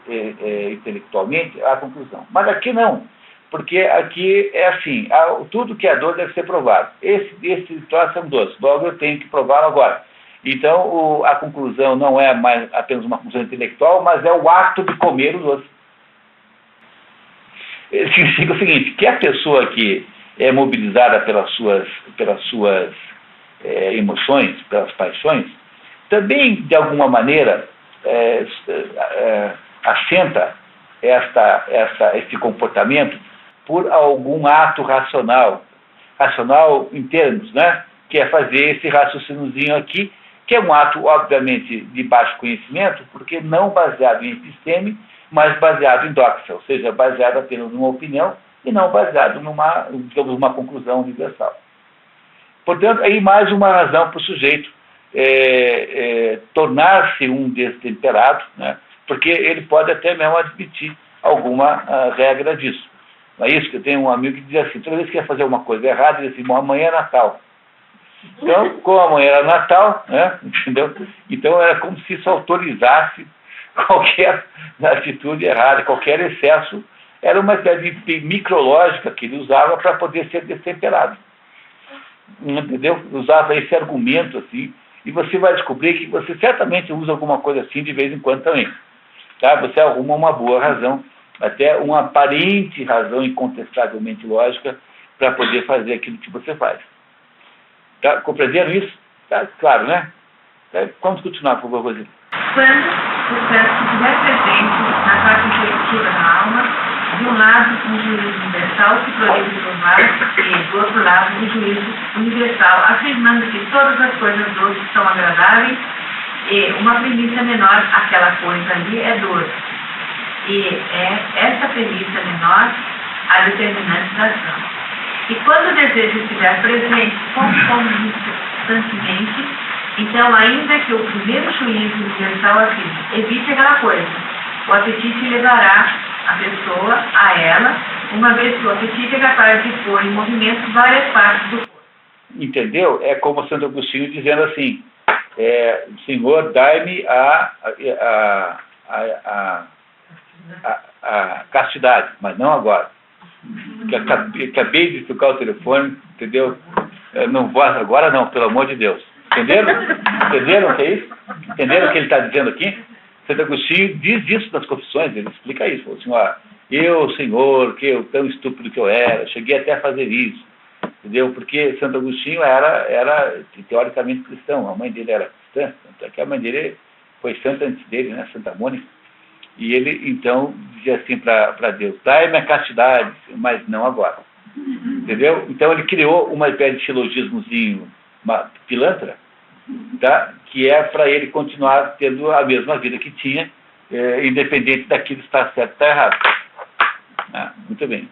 intelectualmente a conclusão. Mas aqui não, porque aqui é assim, tudo que é doce deve ser provado. Esse troço é um doce, logo eu tenho que prová-lo agora. Então a conclusão não é mais apenas uma conclusão intelectual, mas é o ato de comer o doce. Significa o seguinte, que a pessoa que é mobilizada pelas suas emoções, pelas paixões, também, de alguma maneira, assenta esse comportamento por algum ato racional em termos, né? Que é fazer esse raciocíniozinho aqui, que é um ato, obviamente, de baixo conhecimento, porque não baseado em episteme, mas baseado em doxa, ou seja, baseado apenas numa opinião e não baseado numa conclusão universal. Portanto, aí mais uma razão para o sujeito tornar-se um destemperado, né? Porque ele pode até mesmo admitir alguma regra disso. Não é isso? Que eu tenho um amigo que diz assim, toda vez que quer fazer uma coisa errada, ele diz assim, amanhã é Natal. Então, como amanhã era Natal, né? Entendeu? Então era como se isso autorizasse qualquer atitude errada, qualquer excesso. Era uma espécie de micrológica que ele usava para poder ser destemperado. Entendeu? Usava esse argumento assim, e você vai descobrir que você certamente usa alguma coisa assim de vez em quando também. Tá? Você arruma uma boa razão, até uma aparente razão incontestavelmente lógica para poder fazer aquilo que você faz. Tá? Compreenderam isso? Tá? Claro, né? Vamos continuar, por favor, Rosina. Quando o certo estiver presente na parte intelectiva da alma, de um lado um juízo universal que proíbe de formar e do outro lado um juízo universal afirmando que todas as coisas doces são agradáveis e uma premissa menor, aquela coisa ali é doce. E é essa premissa menor a determinante da ação. E quando o desejo estiver presente constantemente, então, ainda que o primeiro juízo universal afirme, evite aquela coisa, o apetite levará a pessoa a ela, uma vez que o apetite é capaz de pôr em movimento várias partes do corpo. Entendeu? É como Santo Agostinho dizendo assim, Senhor, dai-me a castidade, mas não agora. Que acabei de tocar o telefone, entendeu? Não vou agora não, pelo amor de Deus. Entenderam? Entenderam o que é isso? Entenderam o que ele está dizendo aqui? Santo Agostinho diz isso nas confissões, ele explica isso. Falou assim, eu, Senhor, que eu tão estúpido que eu era, cheguei até a fazer isso. Entendeu? Porque Santo Agostinho era teoricamente cristão, a mãe dele era cristã, até que a mãe dele foi santa antes dele, né? Santa Mônica. E ele, então, dizia assim para Deus, dai-me a castidade, mas não agora. Entendeu? Então ele criou uma espécie de silogismozinho pilantra, tá? Que é para ele continuar tendo a mesma vida que tinha, independente daquilo que está certo ou está errado. Muito bem.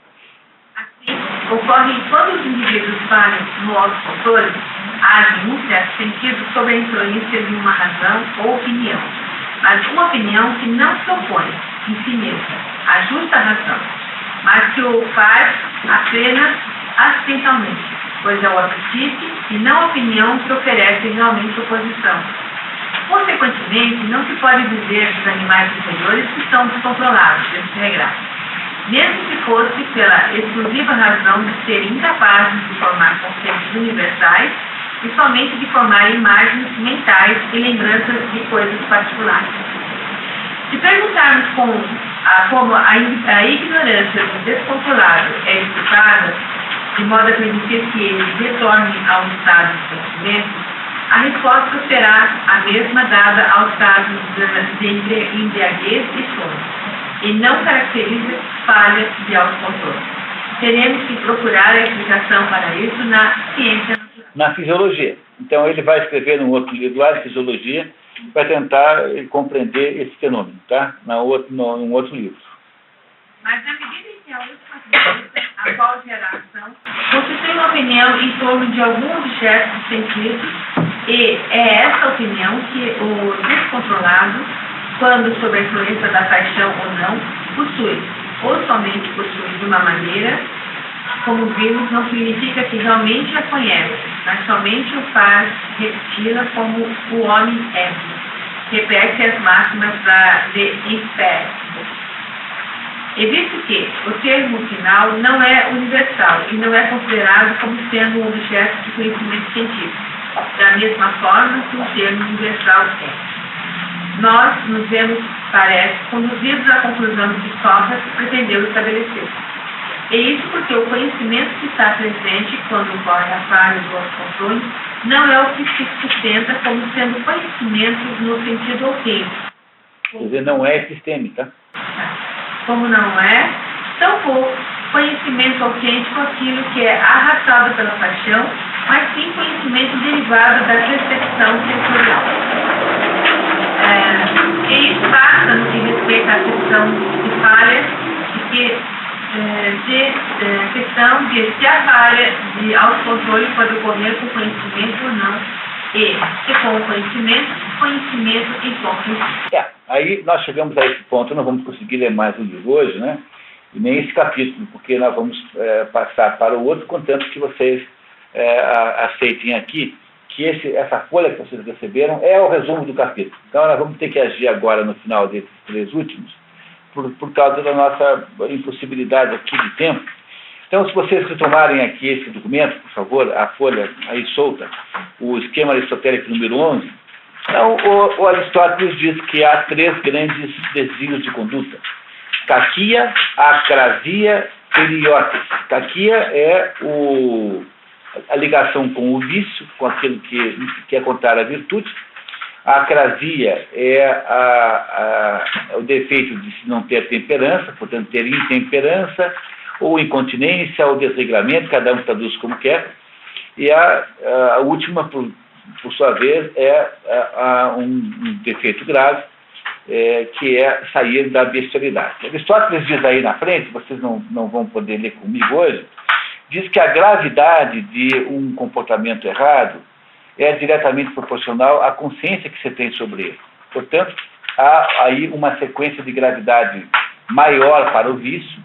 Assim, ocorre em todos os indivíduos falham no autocontrole, agem, em certo sentido, sob a influência de uma razão ou opinião, mas uma opinião que não se opõe em si mesma à justa razão, mas que o faz apenas acidentalmente, pois é o apetite e não a opinião que oferece realmente oposição. Consequentemente, não se pode dizer dos animais inferiores que são descontrolados, desregrados, mesmo que fosse pela exclusiva razão de serem incapazes de formar conceitos universais e somente de formar imagens mentais e lembranças de coisas particulares. Se perguntarmos como a ignorância do descontrolado é explicada, de modo a permitir que ele retorne ao estado de sentimento, a resposta será a mesma dada ao estado de embriaguez e sono, e não caracteriza falhas de autocontrole. Teremos que procurar a explicação para isso na ciência natural. Na fisiologia. Então ele vai escrever num outro livro lá de fisiologia para tentar compreender esse fenômeno, tá? Num outro livro. Mas na medida em que a última premissa, a qual gera a ação, constitui uma opinião em torno de algum objeto de sentido, e é essa opinião que o descontrolado, quando sob a influência da paixão ou não, possui, ou somente possui de uma maneira, como vimos, não significa que realmente a conhece, mas somente o faz repeti-la como o homem é. Repete as máximas de Empédocles. E visto que o termo final não é universal e não é considerado como sendo um objeto de conhecimento científico, da mesma forma que o termo universal é. Nós nos vemos, parece, conduzidos à conclusão que Sócrates pretendeu estabelecer. E isso porque o conhecimento que está presente quando ocorre a falha do autocontrole não é o que se sustenta como sendo conhecimento no sentido autêntico. Quer dizer, não é episteme, tá? Como não é, tampouco conhecimento autêntico aquilo que é arrastado pela paixão, mas sim conhecimento derivado da percepção sensorial. E isso basta no que respeita à questão de falha, questão de se a falha de autocontrole pode ocorrer com conhecimento ou não, e se com o conhecimento em ponto. Aí nós chegamos a esse ponto, não vamos conseguir ler mais o livro hoje, né? E nem esse capítulo, porque nós vamos passar para o outro, contanto que vocês aceitem aqui que essa folha que vocês receberam é o resumo do capítulo. Então nós vamos ter que agir agora no final desses 3 últimos, por causa da nossa impossibilidade aqui de tempo. Então, se vocês retomarem aqui esse documento, por favor, a folha aí solta, o esquema aristotélico número 11, então, o Aristóteles diz que há 3 grandes desvios de conduta: caquia, acrasia, periotes. Caquia é a ligação com o vício, com aquilo que é contrário à virtude. A acrasia é o defeito de se não ter temperança, portanto, ter intemperança, ou incontinência, ou desregramento, cada um traduz como quer. E a última, por sua vez, é um defeito grave, que é sair da bestialidade. Aristóteles diz aí na frente, vocês não vão poder ler comigo hoje, diz que a gravidade de um comportamento errado é diretamente proporcional à consciência que você tem sobre ele. Portanto, há aí uma sequência de gravidade maior para o vício,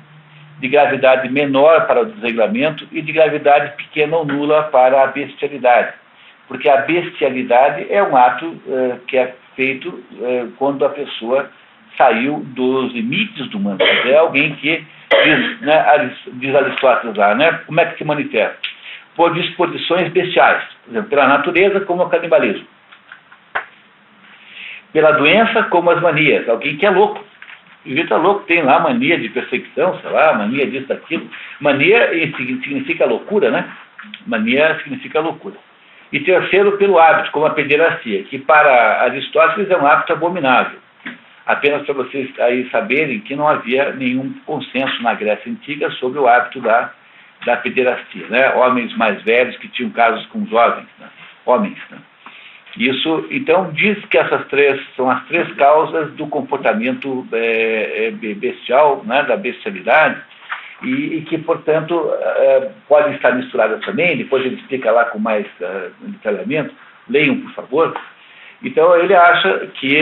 de gravidade menor para o desregramento e de gravidade pequena ou nula para a bestialidade. Porque a bestialidade é um ato que é feito quando a pessoa saiu dos limites do humano. É alguém que diz Aristóteles lá, né? Como é que se manifesta? Por disposições bestiais, por exemplo, pela natureza, como o canibalismo. Pela doença, como as manias. Alguém que é louco. O sujeito é louco, tem lá mania de perseguição, sei lá, mania disso, daquilo. Mania significa loucura, né? Mania significa loucura. E terceiro, pelo hábito, como a pederastia, que para Aristóteles é um hábito abominável. Apenas para vocês aí saberem que não havia nenhum consenso na Grécia Antiga sobre o hábito da pederastia, né? Homens mais velhos que tinham casos com jovens, né? Homens, né? Isso, então, diz que essas 3 são as 3 causas do comportamento bestial, né? Da bestialidade, e que, portanto, podem estar misturadas também. Depois ele explica lá com mais detalhamento. Leiam, por favor. Então, ele acha que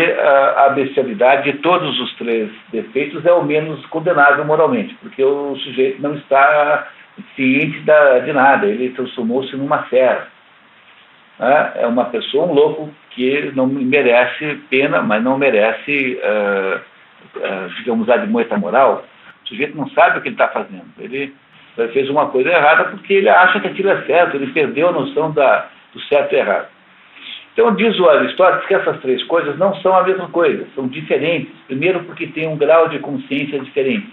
a bestialidade de todos os 3 defeitos é o menos condenável moralmente, porque o sujeito não está ciente de nada, ele transformou-se numa fera. É uma pessoa, um louco, que não merece pena, mas não merece, digamos, admoeta moral. O sujeito não sabe o que ele está fazendo. Ele fez uma coisa errada porque ele acha que aquilo é certo, ele perdeu a noção do certo e errado. Então, diz o Aristóteles que essas 3 coisas não são a mesma coisa, são diferentes. Primeiro, porque tem um grau de consciência diferente.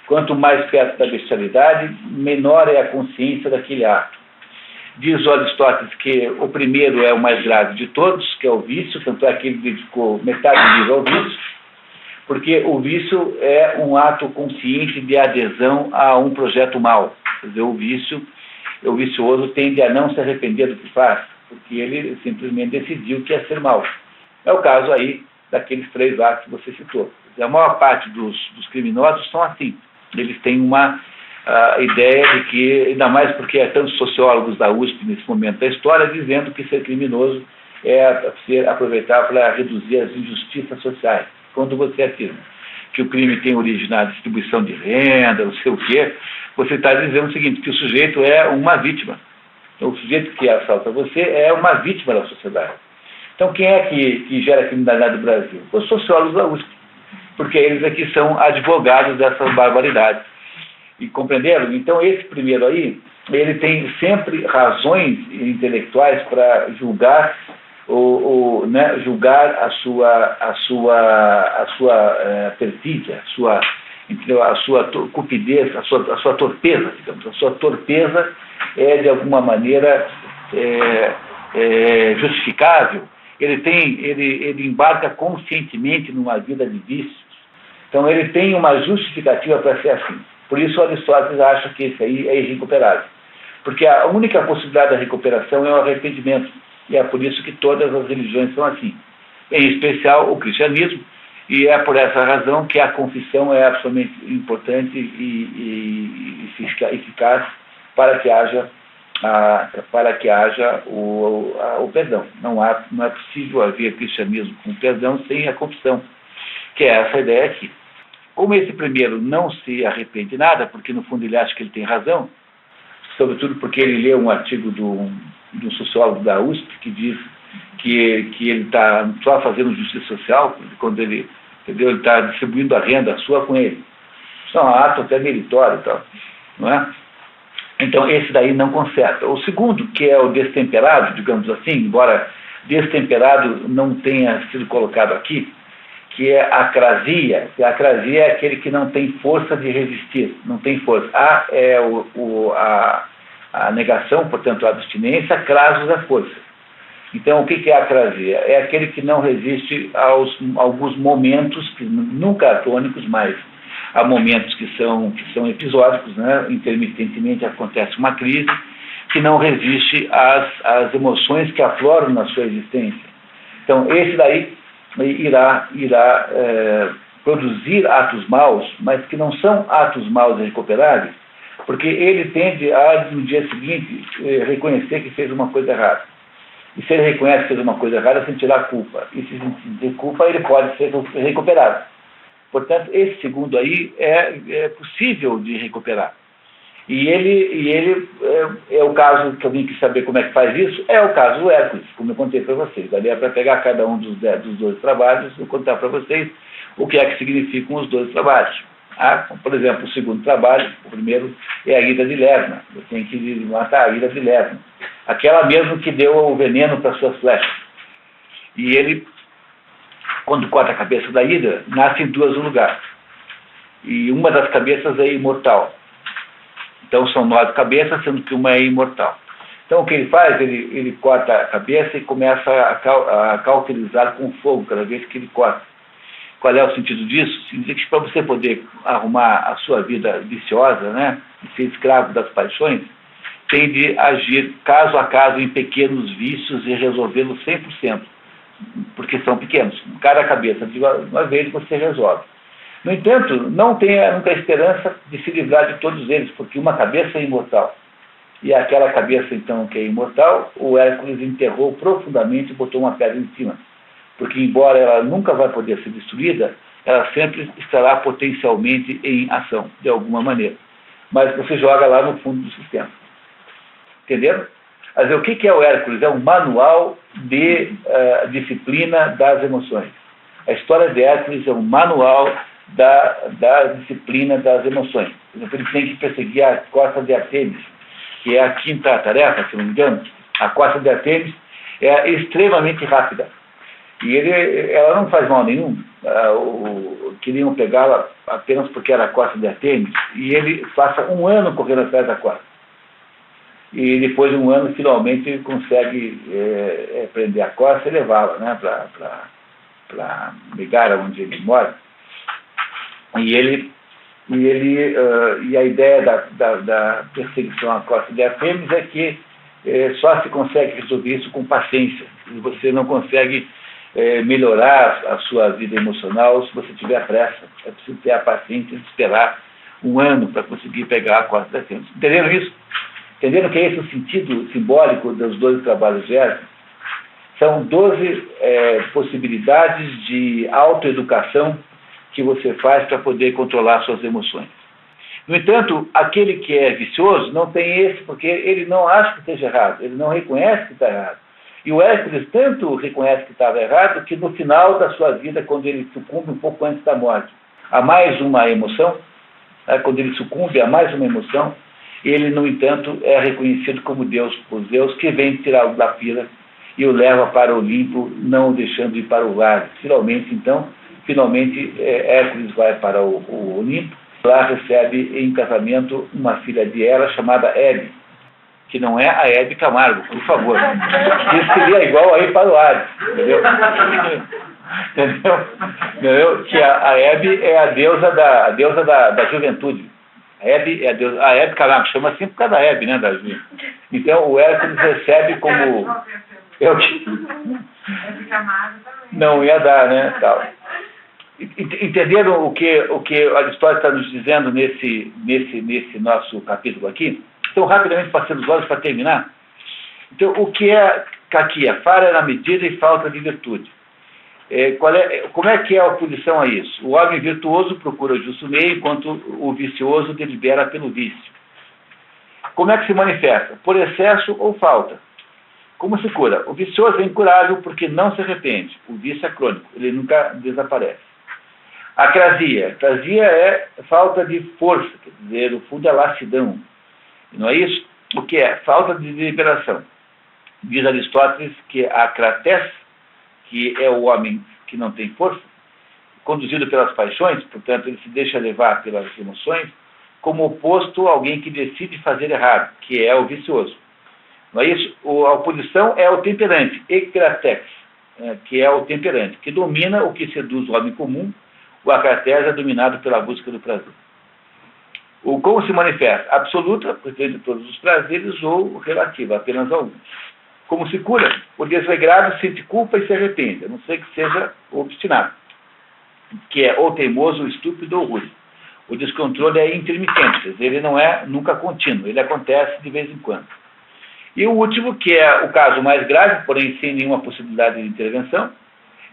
Quanto mais perto da bestialidade, menor é a consciência daquele ato. Diz o Aristóteles que o primeiro é o mais grave de todos, que é o vício, tanto é que ele dedicou metade do livro ao vício, porque o vício é um ato consciente de adesão a um projeto mau. Quer dizer, o vicioso tende a não se arrepender do que faz, porque ele simplesmente decidiu que ia ser mau. É o caso aí daqueles 3 lá que você citou. A maior parte dos criminosos são assim. Eles têm uma ideia de que, ainda mais porque há tantos sociólogos da USP nesse momento da história, dizendo que ser criminoso é aproveitar para reduzir as injustiças sociais. Quando você afirma que o crime tem origem na distribuição de renda, não sei o quê, você está dizendo o seguinte, que o sujeito é uma vítima. Então, o sujeito que assalta você é uma vítima da sociedade. Então, quem é que gera criminalidade no Brasil? Os sociólogos da USP, porque eles aqui são advogados dessas barbaridades. E compreenderam? Então, esse primeiro aí, ele tem sempre razões intelectuais para julgar julgar a sua perfídia, a sua cupidez, a sua torpeza, digamos. A sua torpeza é, de alguma maneira, justificável, ele embarca conscientemente numa vida de vícios. Então ele tem uma justificativa para ser assim. Por isso Aristóteles acha que isso aí é irrecuperável. Porque a única possibilidade da recuperação é o arrependimento. E é por isso que todas as religiões são assim. Em especial o cristianismo. E é por essa razão que a confissão é absolutamente importante e eficaz para que haja o perdão. Não é possível haver cristianismo com perdão sem a confissão, que é essa ideia aqui. Como esse primeiro não se arrepende de nada, porque no fundo ele acha que ele tem razão, sobretudo porque ele leu um artigo do sociólogo da USP que diz que ele está só fazendo justiça social, quando ele está distribuindo a renda sua com ele. Isso é um ato até meritório e tal, não é? Então, esse daí não conserta. O segundo, que é o destemperado, digamos assim, embora destemperado não tenha sido colocado aqui, que é a acrasia. A acrasia é aquele que não tem força de resistir, não tem força. A é a negação, portanto, a abstinência, crasos é força. Então, o que é a acrasia? É aquele que não resiste a alguns momentos, que nunca atônicos, mas há momentos que são episódicos, né? Intermitentemente acontece uma crise, que não resiste às emoções que afloram na sua existência. Então, esse daí irá produzir atos maus, mas que não são atos maus irrecuperáveis, porque ele tende a, no dia seguinte, reconhecer que fez uma coisa errada. E se ele reconhece que fez uma coisa errada, sentirá culpa. E se sentir culpa, ele pode ser recuperado. Portanto, esse segundo aí é possível de recuperar. E ele é o caso que alguém quis saber como é que faz isso, é o caso do Hércules, como eu contei para vocês. Ali é para pegar cada um dos 12 trabalhos e contar para vocês o que é que significam os 12 trabalhos. Por exemplo, o segundo trabalho, o primeiro, é a Hidra de Lerna. Você tem que matar a Hidra de Lerna. Aquela mesmo que deu o veneno para suas flechas. E ele, quando corta a cabeça da Hidra, nasce em duas no lugar. E uma das cabeças é imortal. Então são 9 cabeças, sendo que uma é imortal. Então o que ele faz? Ele corta a cabeça e começa a cauterizar com fogo cada vez que ele corta. Qual é o sentido disso? Significa que para você poder arrumar a sua vida viciosa, né, e ser escravo das paixões, tem de agir caso a caso em pequenos vícios e resolvê-los 100%, porque são pequenos. Cada cabeça de uma vez você resolve. No entanto, não tenha nunca a esperança de se livrar de todos eles, porque uma cabeça é imortal. E aquela cabeça, então, que é imortal, o Hércules enterrou profundamente e botou uma pedra em cima. Porque, embora ela nunca vai poder ser destruída, ela sempre estará potencialmente em ação, de alguma maneira. Mas você joga lá no fundo do sistema. Entenderam? Mas o que é o Hércules? É um manual de disciplina das emoções. A história de Hércules é um manual da disciplina das emoções. Por exemplo, ele tem que perseguir a costa de Artemis, que é a quinta tarefa, se não me engano. A costa de Artemis é extremamente rápida. E ela não faz mal nenhum. Queriam pegá-la apenas porque era a costa de Artemis. E ele passa 1 ano correndo atrás da costa. E depois de 1 ano, finalmente, ele consegue prender a costa e levá-la, né, para Megara, onde ele mora. E a ideia da perseguição à costa de Artemis é que só se consegue resolver isso com paciência. Você não consegue melhorar a sua vida emocional se você tiver pressa. É preciso ter a paciência de esperar 1 ano para conseguir pegar a costa de Artemis. Entenderam isso? Entenderam que é esse o sentido simbólico dos 12 trabalhos de Hércules? São 12 possibilidades de autoeducação que você faz para poder controlar suas emoções. No entanto, aquele que é vicioso não tem esse, porque ele não acha que esteja errado, ele não reconhece que está errado. E o Hércules tanto reconhece que estava errado que no final da sua vida, quando ele sucumbe um pouco antes da morte, a mais uma emoção, quando ele sucumbe a mais uma emoção, ele, no entanto, é reconhecido como Deus por Deus, que vem tirá-lo da pira e o leva para o Olimpo, não o deixando ir para o lar. Finalmente, Hércules vai para o Olimpo, lá recebe em casamento uma filha de Hera chamada Hebe. que não é a Hebe Camargo, por favor. Isso seria igual aí para o ar, entendeu? Entendeu? Que a Hebe é a deusa da juventude. A Hebe é a Hebe Camargo, chama assim por causa da Hebe, né, da juventude. Então o Hércules recebe como... Não ia dar, né, tal. Entenderam o que Aristóteles está nos dizendo nesse nosso capítulo aqui? Então, rapidamente, passando os olhos para terminar. Então, o que é caquia? Falha na medida e falta de virtude. Como é que é a oposição a isso? O homem virtuoso procura o justo meio, enquanto o vicioso delibera pelo vício. Como é que se manifesta? Por excesso ou falta. Como se cura? O vicioso é incurável porque não se arrepende. O vício é crônico, ele nunca desaparece. A crasia. Crasia é falta de força, quer dizer, o fundo é lassidão. Não é isso? O que é? Falta de deliberação. Diz Aristóteles que a crates, que é o homem que não tem força, conduzido pelas paixões, portanto, ele se deixa levar pelas emoções, como oposto a alguém que decide fazer errado, que é o vicioso. Não é isso? A oposição é o temperante, ecratex, que é o temperante, que domina o que seduz o homem comum. O acrates é dominado pela busca do prazer. Como se manifesta? Absoluta, pretende todos os prazeres, ou relativa, apenas a um. Como se cura? O desregrado sente culpa e se arrepende, a não ser que seja obstinado, que é ou teimoso, ou estúpido, ou ruim. O descontrole é intermitente, quer dizer, ele não é nunca contínuo, ele acontece de vez em quando. E o último, que é o caso mais grave, porém sem nenhuma possibilidade de intervenção,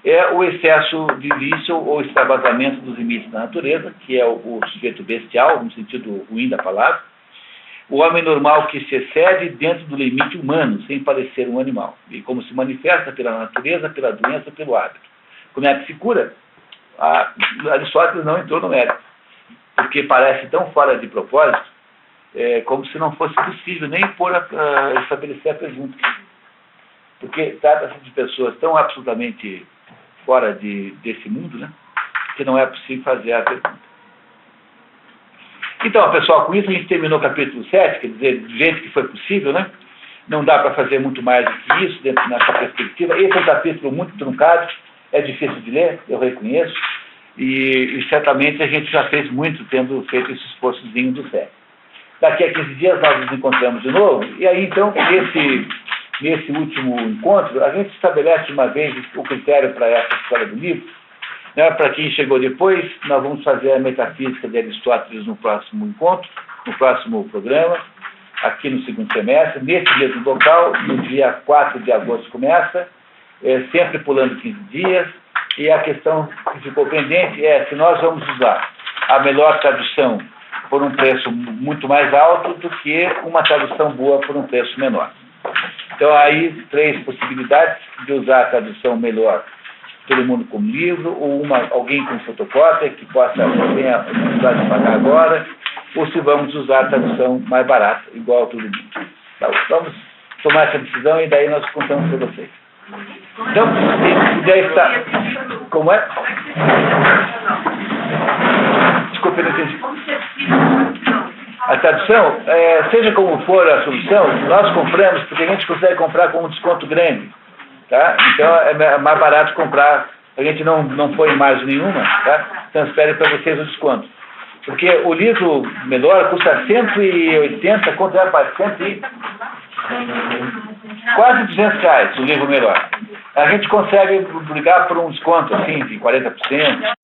é o excesso de vício ou extravasamento dos limites da natureza, que é o sujeito bestial, no sentido ruim da palavra. O homem normal que se excede dentro do limite humano, sem parecer um animal. E como se manifesta pela natureza, pela doença, pelo hábito. Como é que se cura? Aristóteles não entrou no mérito, porque parece tão fora de propósito, como se não fosse possível nem estabelecer a pergunta. Porque trata-se de pessoas tão absolutamente fora desse mundo, né, que não é possível fazer a pergunta. Então, pessoal, com isso a gente terminou o capítulo 7, quer dizer, do jeito que foi possível, né? Não dá para fazer muito mais do que isso dentro dessa perspectiva. Esse é um capítulo muito truncado, é difícil de ler, eu reconheço, e certamente a gente já fez muito tendo feito esse esforçozinho do 7. Daqui a 15 dias nós nos encontramos de novo, e aí então, nesse último encontro, a gente estabelece uma vez o critério para essa história do livro. Para quem chegou depois, nós vamos fazer a metafísica de Aristóteles no próximo encontro, no próximo programa, aqui no segundo semestre, nesse mesmo local, no dia 4 de agosto começa, sempre pulando 15 dias, e a questão que ficou pendente é se nós vamos usar a melhor tradução por um preço muito mais alto do que uma tradução boa por um preço menor. Então, aí, 3 possibilidades de usar a tradução melhor, todo mundo com livro, ou alguém com fotocópia, que possa ter a possibilidade de pagar agora, ou se vamos usar a tradução mais barata, igual a todo mundo. Então, vamos tomar essa decisão e daí nós contamos para vocês. Então, a ideia está... Como é? Desculpe, não entendi. A tradução, seja como for a solução, nós compramos porque a gente consegue comprar com um desconto grande. Tá? Então é mais barato comprar, a gente não põe margem nenhuma, tá? Então espere para vocês o desconto. Porque o livro melhor custa 180, quanto é, pai? Quase 200 reais o livro melhor. A gente consegue brigar por um desconto assim de 40%.